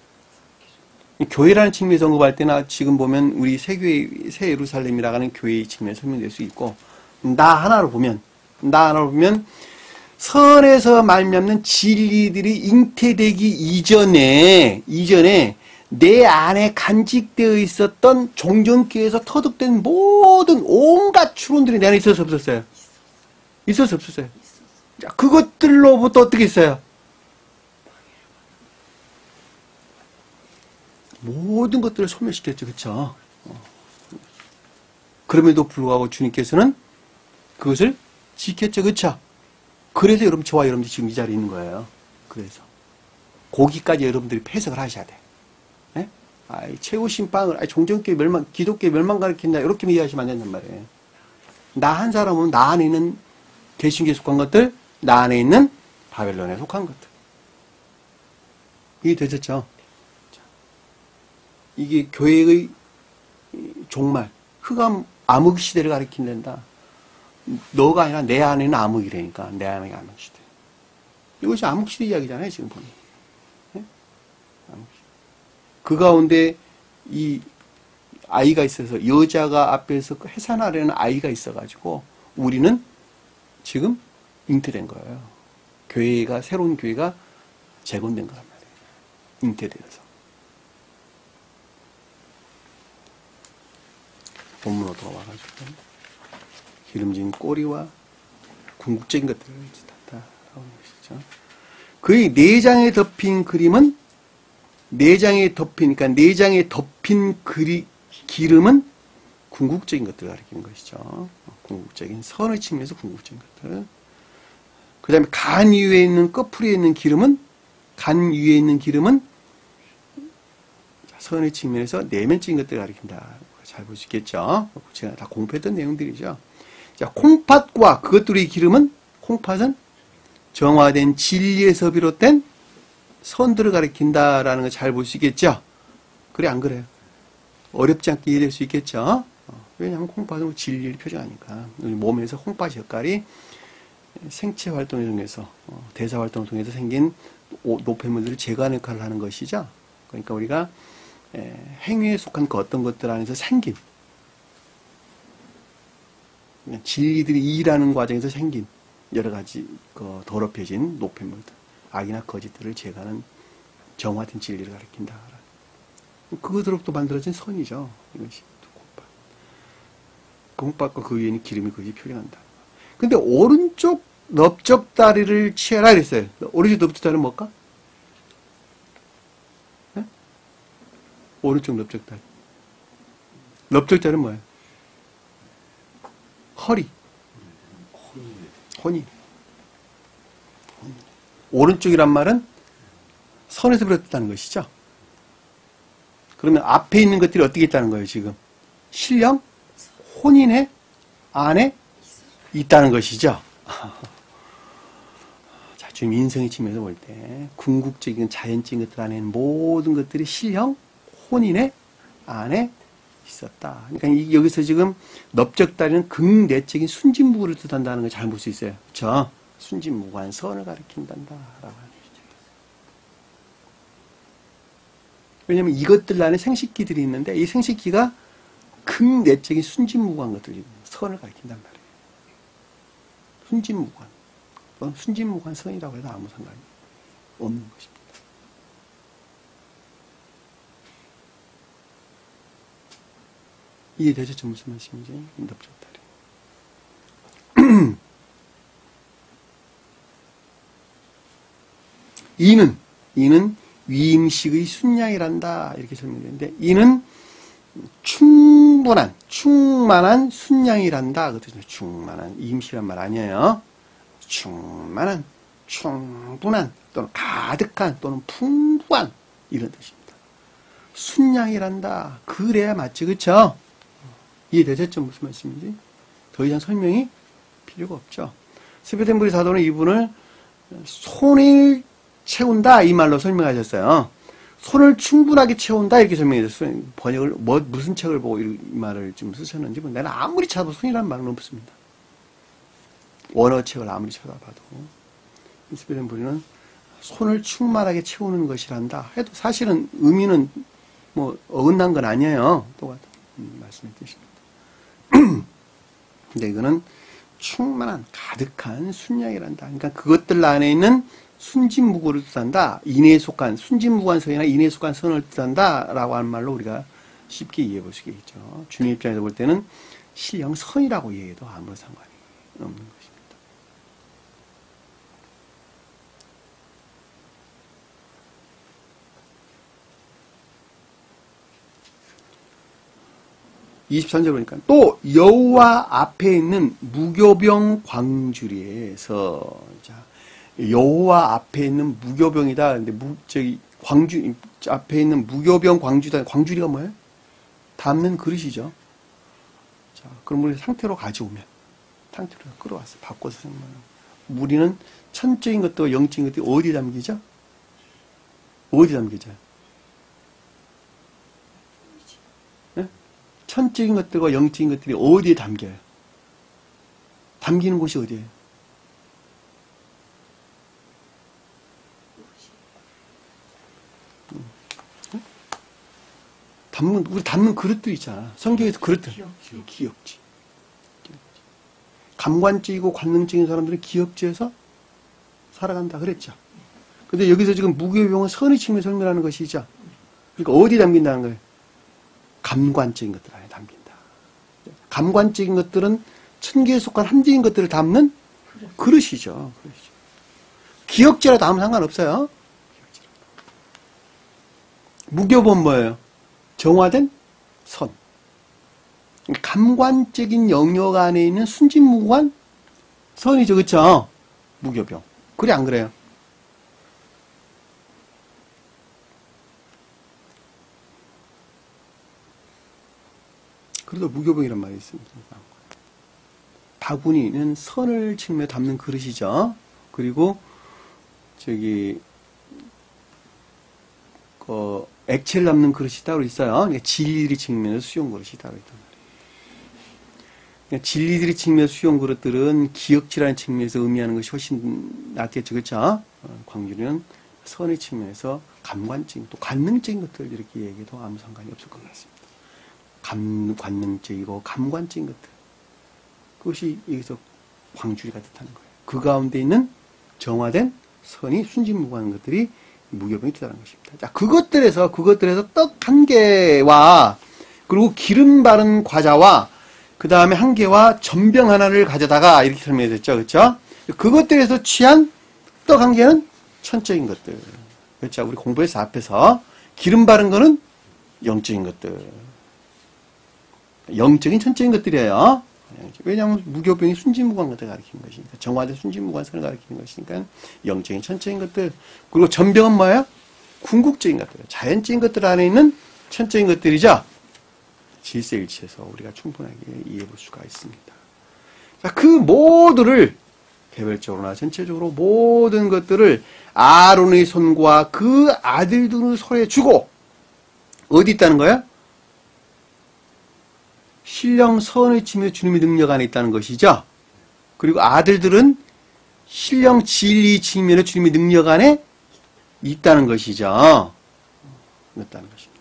교회라는 측면에서 언급할 때나 지금 보면 우리 새교회, 새 예루살렘이라고 하는 교회의 측면에서 설명될 수 있고 나 하나로 보면 선에서 말미암는 진리들이 잉태되기 이전에 내 안에 간직되어 있었던 종전교회에서 터득된 모든 온갖 추론들이 내 안에 있어서 없었어요? 있어서 없었어요? 자, 그것들로부터 어떻게 했어요? 모든 것들을 소멸시켰죠. 그쵸? 그럼에도 불구하고 주님께서는 그것을 지켰죠. 그쵸? 그래서 여러분, 저와 여러분들이 지금 이 자리에 있는 거예요. 그래서. 거기까지 여러분들이 해석을 하셔야 돼. 네? 채우신 빵을, 종전교회 기독교회 멸망 가르친다. 이렇게 이해하시면 안 된단 말이에요. 나 한 사람은 나 안에 있는 개신교에 속한 것들, 나 안에 있는 바벨론에 속한 것들. 이게 되셨죠? 이게 교회의 종말, 흑암, 암흑 시대를 가리킨단다. 너가 아니라 내 안에는 암흑이라니까. 내 안에 암흑 시대. 이것이 암흑 시대 이야기잖아요, 지금 보니. 네? 암흑 시대. 그 가운데 이 아이가 있어서 여자가 앞에서 해산하려는 아이가 있어가지고 우리는 지금 잉태된 거예요. 교회가, 새로운 교회가 재건된 거란 말이에요. 잉태되어서. 본문으로 돌아와가지고 기름진 꼬리와 궁극적인 것들을 나타나는 것이죠. 그의 내장에 덮인 그림은 내장에 덮인 기름은 궁극적인 것들을 가리키는 것이죠. 궁극적인 선의 측면에서 궁극적인 것들. 그 다음에 간 위에 있는 꺼풀이에 있는 기름은 선의 측면에서 내면적인 것들을 가리킨다. 잘 볼 수 있겠죠. 제가 다 공부했던 내용들이죠. 자, 콩팥과 그것들의 기름은, 콩팥은 정화된 진리에서 비롯된 선들을 가리킨다라는 걸 잘 볼 수 있겠죠. 그래, 안 그래요? 어렵지 않게 이해될 수 있겠죠. 왜냐하면 콩팥은 진리를 표정하니까. 우리 몸에서 콩팥 역할이 생체 활동을 통해서, 대사 활동을 통해서 생긴 노폐물들을 제거하는 역할을 하는 것이죠. 그러니까 우리가 행위에 속한 그 어떤 것들 안에서 생긴 진리들이 일하는 과정에서 생긴 여러 가지 더럽혀진 노폐물들, 악이나 거짓들을 제거하는 정화된 진리를 가리킨다. 그것으로부터 만들어진 선이죠. 이것이 콩팥과 그 위에는 기름이 그것이 표현한다. 근데 오른쪽 넓적 다리를 취해라 그랬어요. 오른쪽 넓적 다리는 뭘까? 오른쪽 넓적 다리. 넓적 다리는 뭐예요? 허리. 혼이. 오른쪽이란 말은 선에서 비롯됐다는 것이죠. 그러면 앞에 있는 것들이 어떻게 있다는 거예요, 지금? 신령, 혼인의 안에 있다는 것이죠. 자, 지금 인성의 측면에서 볼 때 궁극적인 자연적인 것들 안에 있는 모든 것들이 신령, 혼인의 안에 있었다. 그러니까 여기서 지금 넓적다리는 극내적인 순진무구를 뜻한다는 걸 잘 볼 수 있어요. 그렇죠? 순진무구한 선을 가리킨단다. 라고 하는 것이죠. 왜냐하면 이것들 안에 생식기들이 있는데 이 생식기가 극내적인 순진무구한 것들이 선을 가리킨단 말이에요. 순진무구한. 순진무구한 선이라고 해도 아무 상관이 없는 것입니다. 이해되셨죠? 무슨 말씀인지? 넓적다리. 이는 위임식의 순양이란다. 이렇게 설명되는데, 이는 충만한 순양이란다. 그 뜻입니다. 충만한, 임시란 말 아니에요. 충만한, 충분한, 또는 가득한, 또는 풍부한, 이런 뜻입니다. 순양이란다. 그래야 맞지, 그쵸? 이해되셨죠? 무슨 말씀인지? 더 이상 설명이 필요가 없죠. 스베덴부리 사도는 이분을 손을 채운다, 이 말로 설명하셨어요. 손을 충분하게 채운다, 이렇게 설명해줬어요. 번역을, 무슨 책을 보고 이 말을 좀 쓰셨는지, 내가 아무리 찾아도 손이라는 말은 없습니다. 원어책을 아무리 찾아봐도. 스베덴부리는 손을 충만하게 채우는 것이란다 해도 사실은 의미는 뭐 어긋난 건 아니에요. 똑같은 말씀의 뜻입니다. 근데 이거는 충만한 가득한 순양이란다. 그러니까 그것들 안에 있는 순진무구를 뜻한다. 인해에 속한 순진무구한 선이나 인해에 속한 선을 뜻한다 라고 하는 말로 우리가 쉽게 이해해 볼 수 있겠죠. 주님 입장에서 볼 때는 신령 선이라고 이해해도 아무런 상관이 없는 것입니다. 23절 보니까 또 여호와 앞에 있는 무교병 광주리에서, 자, 여호와 앞에 있는 무교병이다. 근데 광주 앞에 있는 무교병 광주다. 광주리가 뭐예요? 담는 그릇이죠. 자, 그럼 우리 상태로 가져오면, 상태로 끌어와서 바꿔서 생각하면, 우리는 천적인 것도 영적인 것도 어디 담기죠? 어디 담기죠? 천적인 것들과 영적인 것들이 어디에 담겨요? 담기는 곳이 어디예요? 우리 담는 그릇들 있잖아. 성경에서 그릇들. 기역지. 감관적이고 관능적인 사람들은 기역지에서 살아간다 그랬죠. 근데 여기서 지금 무교병은 선의 측면에 설명하는 것이죠. 그러니까 어디 담긴다는 거예요? 감관적인 것들 안에 담긴다. 감관적인 것들은 천계에 속한 함정인 것들을 담는 그릇이죠. 기역지라도 아무 상관없어요. 무교본 뭐예요? 정화된 선. 감관적인 영역 안에 있는 순진무구한 선이죠. 그쵸? 무교병. 그래 안 그래요? 그래도 무교병이란 말이 있습니다. 바구니는 선을 측면에 담는 그릇이죠. 그리고 액체를 담는 그릇이 따로 있어요. 그러니까 진리들이 측면에서 수용 그릇이 따로 있단 말이에요. 그러니까 진리들이 측면에서 수용 그릇들은 기역지라는 측면에서 의미하는 것이 훨씬 낫겠죠. 그렇죠? 광주리는 선의 측면에서 감관적인, 또 관능적인 것들 이렇게 얘기해도 아무 상관이 없을 것 같습니다. 관능적이고 감관적인 것들. 그것이 여기서 광주리가 뜻하는 거예요. 그 가운데 있는 정화된 선이 순진무구한 것들이 무교병이 뜻하는 것입니다. 자, 그것들에서 떡 한 개와 그리고 기름 바른 과자와 그 다음에 한 개와 전병 하나를 가져다가 이렇게 설명했죠. 그렇죠? 그것들에서 취한 떡 한 개는 천적인 것들. 그렇죠? 우리 공부해서 앞에서 기름 바른 거는 영적인 것들. 영적인 천적인 것들이에요. 왜냐하면 무교병이 순진무구한 것을 가리키는 것이니까, 정화된 순진무구한 선을 가리키는 것이니까 영적인 천적인 것들. 그리고 전병은 뭐예요? 궁극적인 것들, 자연적인 것들 안에 있는 천적인 것들이죠. 질서일치해서 우리가 충분하게 이해해 볼 수가 있습니다. 자, 그 모두를 개별적으로나 전체적으로 모든 것들을 아론의 손과 그 아들들의 손에 주고 어디 있다는 거예요? 신령 선의 침에 주님의 능력 안에 있다는 것이죠. 그리고 아들들은 신령 진리 측면에 주님의 능력 안에 있다는 것이죠. 있다는 것입니다.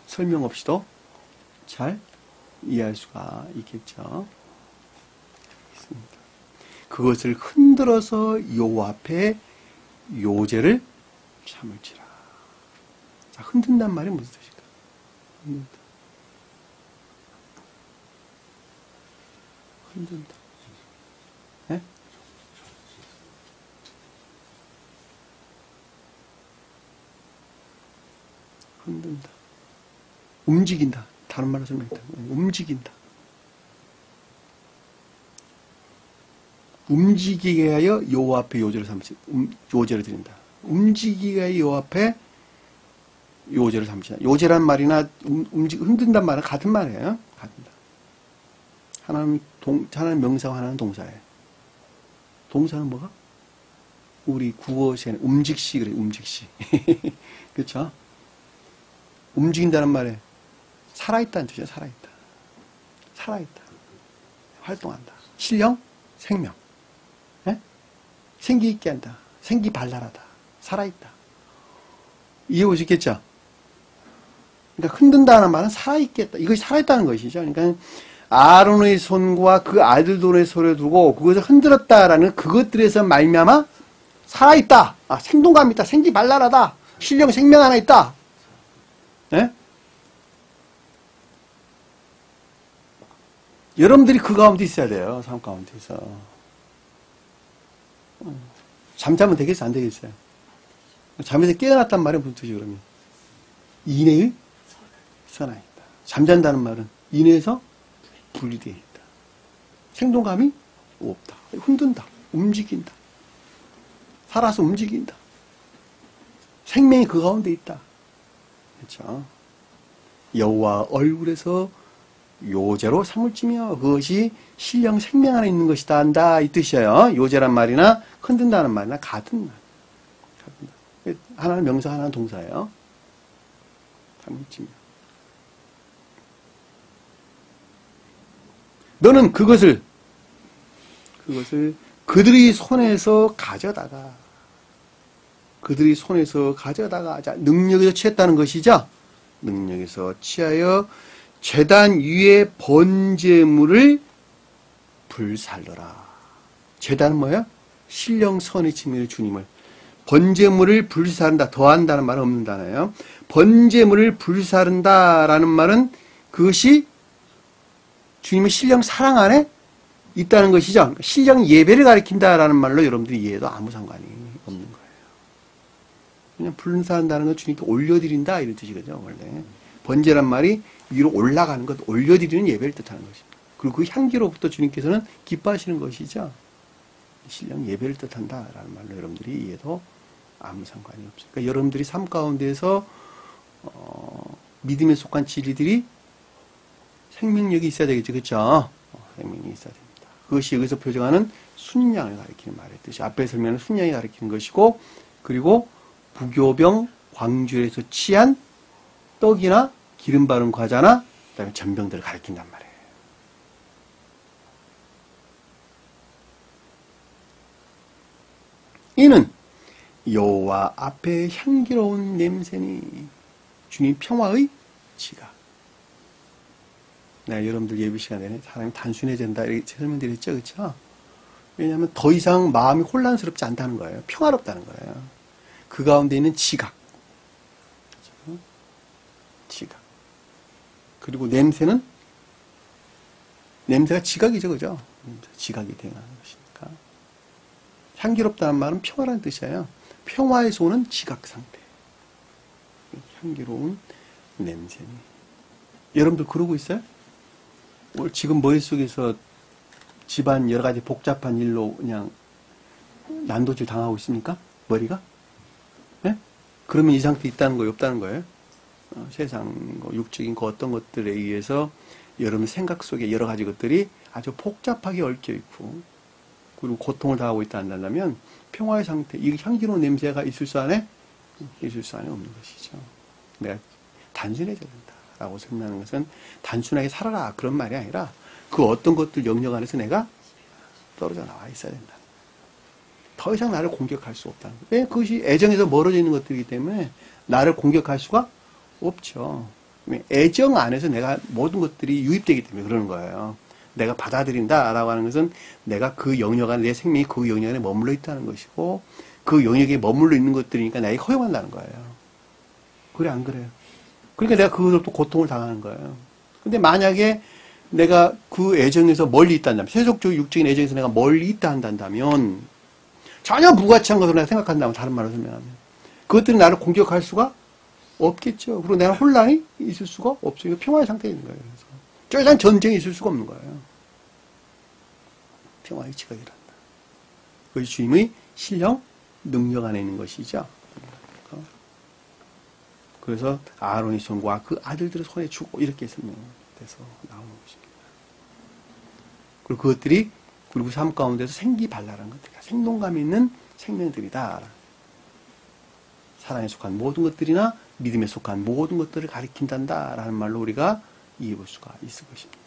설명 없이도 잘 이해할 수가 있겠죠. 그것을 흔들어서 여호와 앞에 요제를 참을지라. 자, 흔든단 말이 무슨 뜻일까? 흔든다. 흔든다. 예? 흔든다. 움직인다. 다른 말로 설명했다. 움직인다. 움직이게 하여 여호와 앞에 요제를 삼지, 요제를 드린다. 움직이게 하여 여호와 앞에 요제를 삼지다. 요제란 말이나 흔든단 말은 같은 말이에요. 같은 말. 하나는 명사와 하나는 동사예요. 동사는 뭐가? 우리 국어시에는 움직시 그래, 움직시. 그렇죠? 움직인다는 말에 살아있다는 뜻이에요. 살아있다. 살아있다. 활동한다. 신령, 생명. 네? 생기 있게 한다. 생기 발랄하다. 살아있다. 이해 보시겠죠? 그러니까 흔든다는 말은 살아있겠다. 이것이 살아있다는 것이죠. 그러니까 아론의 손과 그 아들들의 손을 두고 그것을 흔들었다라는 그것들에서 말미암아 살아있다. 아, 생동감 있다. 생기 발랄하다. 신령, 생명 하나 있다. 네? 여러분들이 그 가운데 있어야 돼요. 삶 가운데서. 잠자면 되겠어요? 안 되겠어요? 잠에서 깨어났단 말은 무슨 뜻이죠, 그러면? 이내의 선하있다. 잠잔다는 말은 이내에서 분리되어 있다. 생동감이 없다. 흔든다. 움직인다. 살아서 움직인다. 생명이 그 가운데 있다. 그렇죠? 여호와 얼굴에서 요제로 삼을지며 그것이 신령 생명 안에 있는 것이다 한다 이 뜻이에요. 요제란 말이나 흔든다는 말이나 같은 말. 하나는 명사, 하나는 동사예요. 삼을지며. 너는 그것을 그들의 손에서 가져다가 자, 능력에서 취했다는 것이죠. 능력에서 취하여 제단 위에 번제물을 불살러라. 제단은 뭐예요? 신령 선의 친밀의 주님을 번제물을 불사른다. 더한다는 말은 없는 단어예요. 번제물을 불사른다라는 말은 그것이 주님의 신령 사랑 안에 있다는 것이죠. 신령 예배를 가리킨다라는 말로 여러분들이 이해해도 아무 상관이 없는 거예요. 그냥 불사른다는 건 주님께 올려드린다 이런 뜻이거든요. 원래 번제란 말이 위로 올라가는 것, 올려드리는 예배를 뜻하는 것입니다. 그리고 그 향기로부터 주님께서는 기뻐하시는 것이죠. 신령 예배를 뜻한다라는 말로 여러분들이 이해해도 아무 상관이 없어요. 그러니까 여러분들이 삶 가운데서 믿음에 속한 진리들이 생명력이 있어야 되겠죠. 그렇죠? 생명력이 있어야 됩니다. 그것이 여기서 표정하는 순양을 가리키는 말의 뜻이 앞에 설명하는 순양이 가리키는 것이고 그리고 부교병 광주에서 취한 떡이나 기름 바른 과자나 그다음에 전병들을 가리킨단 말이에요. 이는 여호와 앞에 향기로운 냄새니 주님 평화의 지각. 내가 여러분들 예배 시간에 사람이 단순해진다 이렇게 설명드렸죠. 그렇죠? 왜냐하면 더 이상 마음이 혼란스럽지 않다는 거예요. 평화롭다는 거예요. 그 가운데 있는 지각. 그렇죠? 지각. 그리고 냄새는 냄새가 지각이죠. 그죠? 지각이 되는 것이니까. 향기롭다는 말은 평화라는 뜻이에요. 평화에서 오는 지각 상태. 향기로운 냄새니. 여러분들 그러고 있어요? 지금 머릿속에서 집안 여러 가지 복잡한 일로 그냥 난도질 당하고 있습니까? 머리가? 네? 그러면 이 상태에 있다는 거예요? 없다는 거예요? 세상, 육적인 그 어떤 것들에 의해서 여러분 생각 속에 여러 가지 것들이 아주 복잡하게 얽혀 있고 그리고 고통을 당하고 있다 한다면 평화의 상태, 이 향기로운 냄새가 있을 수 안에 없는 것이죠. 내가 단순해져야 된다라고 설명하는 것은 단순하게 살아라 그런 말이 아니라 그 어떤 것들 영역 안에서 내가 떨어져 나와 있어야 된다. 더 이상 나를 공격할 수 없다는 거예요. 왜? 그것이 애정에서 멀어져 있는 것들이기 때문에 나를 공격할 수가 없죠. 애정 안에서 내가 모든 것들이 유입되기 때문에 그러는 거예요. 내가 받아들인다라고 하는 것은 내가 그 영역 안에 내 생명이 그 영역 안에 머물러 있다는 것이고 그 영역에 머물러 있는 것들이니까 나에게 허용한다는 거예요. 그래 안 그래요? 그러니까 내가 그것으로부터 고통을 당하는 거예요. 근데 만약에 내가 그 애정에서 멀리 있다 한다면, 세속적 육적인 애정에서 내가 멀리 있다 한다면, 전혀 무가치한 것으로 내가 생각한다면, 다른 말로 설명하면, 그것들이 나를 공격할 수가 없겠죠. 그리고 내가 혼란이 있을 수가 없어요. 이거 평화의 상태에 있는 거예요. 그래서 더 이상 전쟁이 있을 수가 없는 거예요. 평화의 지각이 난다. 그것이 주님의 신령, 능력 안에 있는 것이죠. 그래서 아론의 손과 그 아들들의 손에 주고 이렇게 설명돼서 나오는 것입니다. 그리고 그것들이 그리고 삶 가운데서 생기발랄한 것들이다. 생동감 있는 생명들이다. 사랑에 속한 모든 것들이나 믿음에 속한 모든 것들을 가리킨단다. 라는 말로 우리가 이해해 볼 수가 있을 것입니다.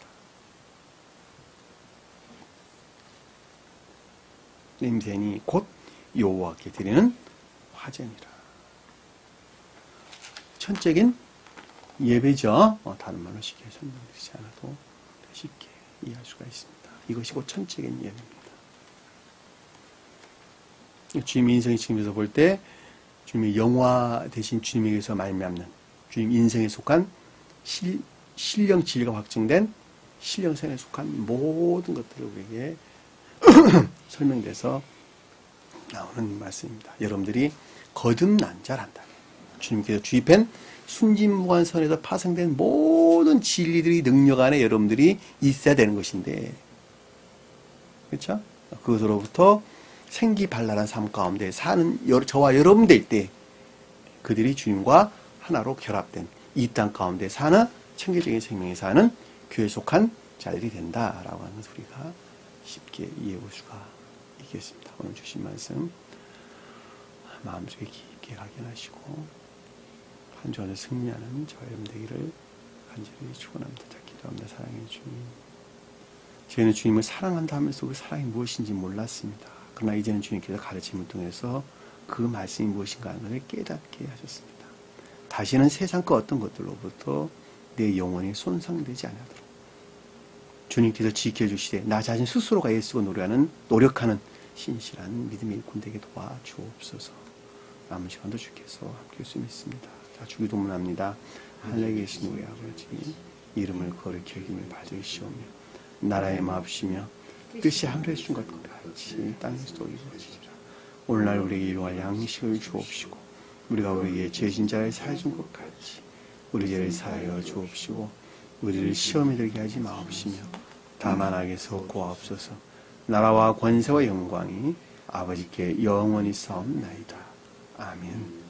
냄새니 곧 여호와께 드리는 화제니라. 천적인 예배죠. 다른 말로 쉽게 설명드리지 않아도 쉽게 이해할 수가 있습니다. 이것이 곧 천적인 예배입니다. 주님의 인생의 측면에서 볼 때 주님의 영화 대신 주님에게서 말미암는 주님 인생에 속한 신령 진리가 확증된 신령생에 속한 모든 것들을 우리에게 설명돼서 나오는 말씀입니다. 여러분들이 거듭난자란다. 주님께서 주입한 순진무관선에서 파생된 모든 진리들이 능력 안에 여러분들이 있어야 되는 것인데, 그렇죠? 그것으로부터 생기발랄한 삶 가운데 사는 저와 여러분들 때 그들이 주님과 하나로 결합된 이 땅 가운데 사는 청결적인 생명에 사는 교회에 속한 자들이 된다라고 하는 소리가 쉽게 이해해 볼 수가 있겠습니다. 오늘 주신 말씀 마음속에 깊게 각인하시고 한 주간을 승리하는 저와 여러분 되기를 간절히 축원합니다. 기도합니다. 사랑의 주님, 저희는 주님을 사랑한다 하면서 그 사랑이 무엇인지 몰랐습니다. 그러나 이제는 주님께서 가르침을 통해서 그 말씀이 무엇인가 하는 것을 깨닫게 하셨습니다. 다시는 세상 그 어떤 것들로부터 내 영혼이 손상되지 않도록 주님께서 지켜주시되 나 자신 스스로가 애쓰고 노력하는 신실한 믿음의 일꾼 되게 도와주옵소서. 남은 시간도 주께서 함께 할수 있습니다. 자, 주기도문합니다. 하늘에 계신 우리 아버지, 이름을 거룩히 여김을 받으시오며 나라의 마옵시며 뜻이 하늘에 준 것 같이 땅에서도 이루어지리라. 오늘날 우리에게 일용할 양식을 주옵시고 우리가 우리에게 죄진 자를 사해 준 것 같이 우리 죄를 사하여 주옵시고 우리를 시험에 들게 하지 마옵시며 다만 악에서 구하옵소서. 나라와 권세와 영광이 아버지께 영원히 싸움나이다. 아멘.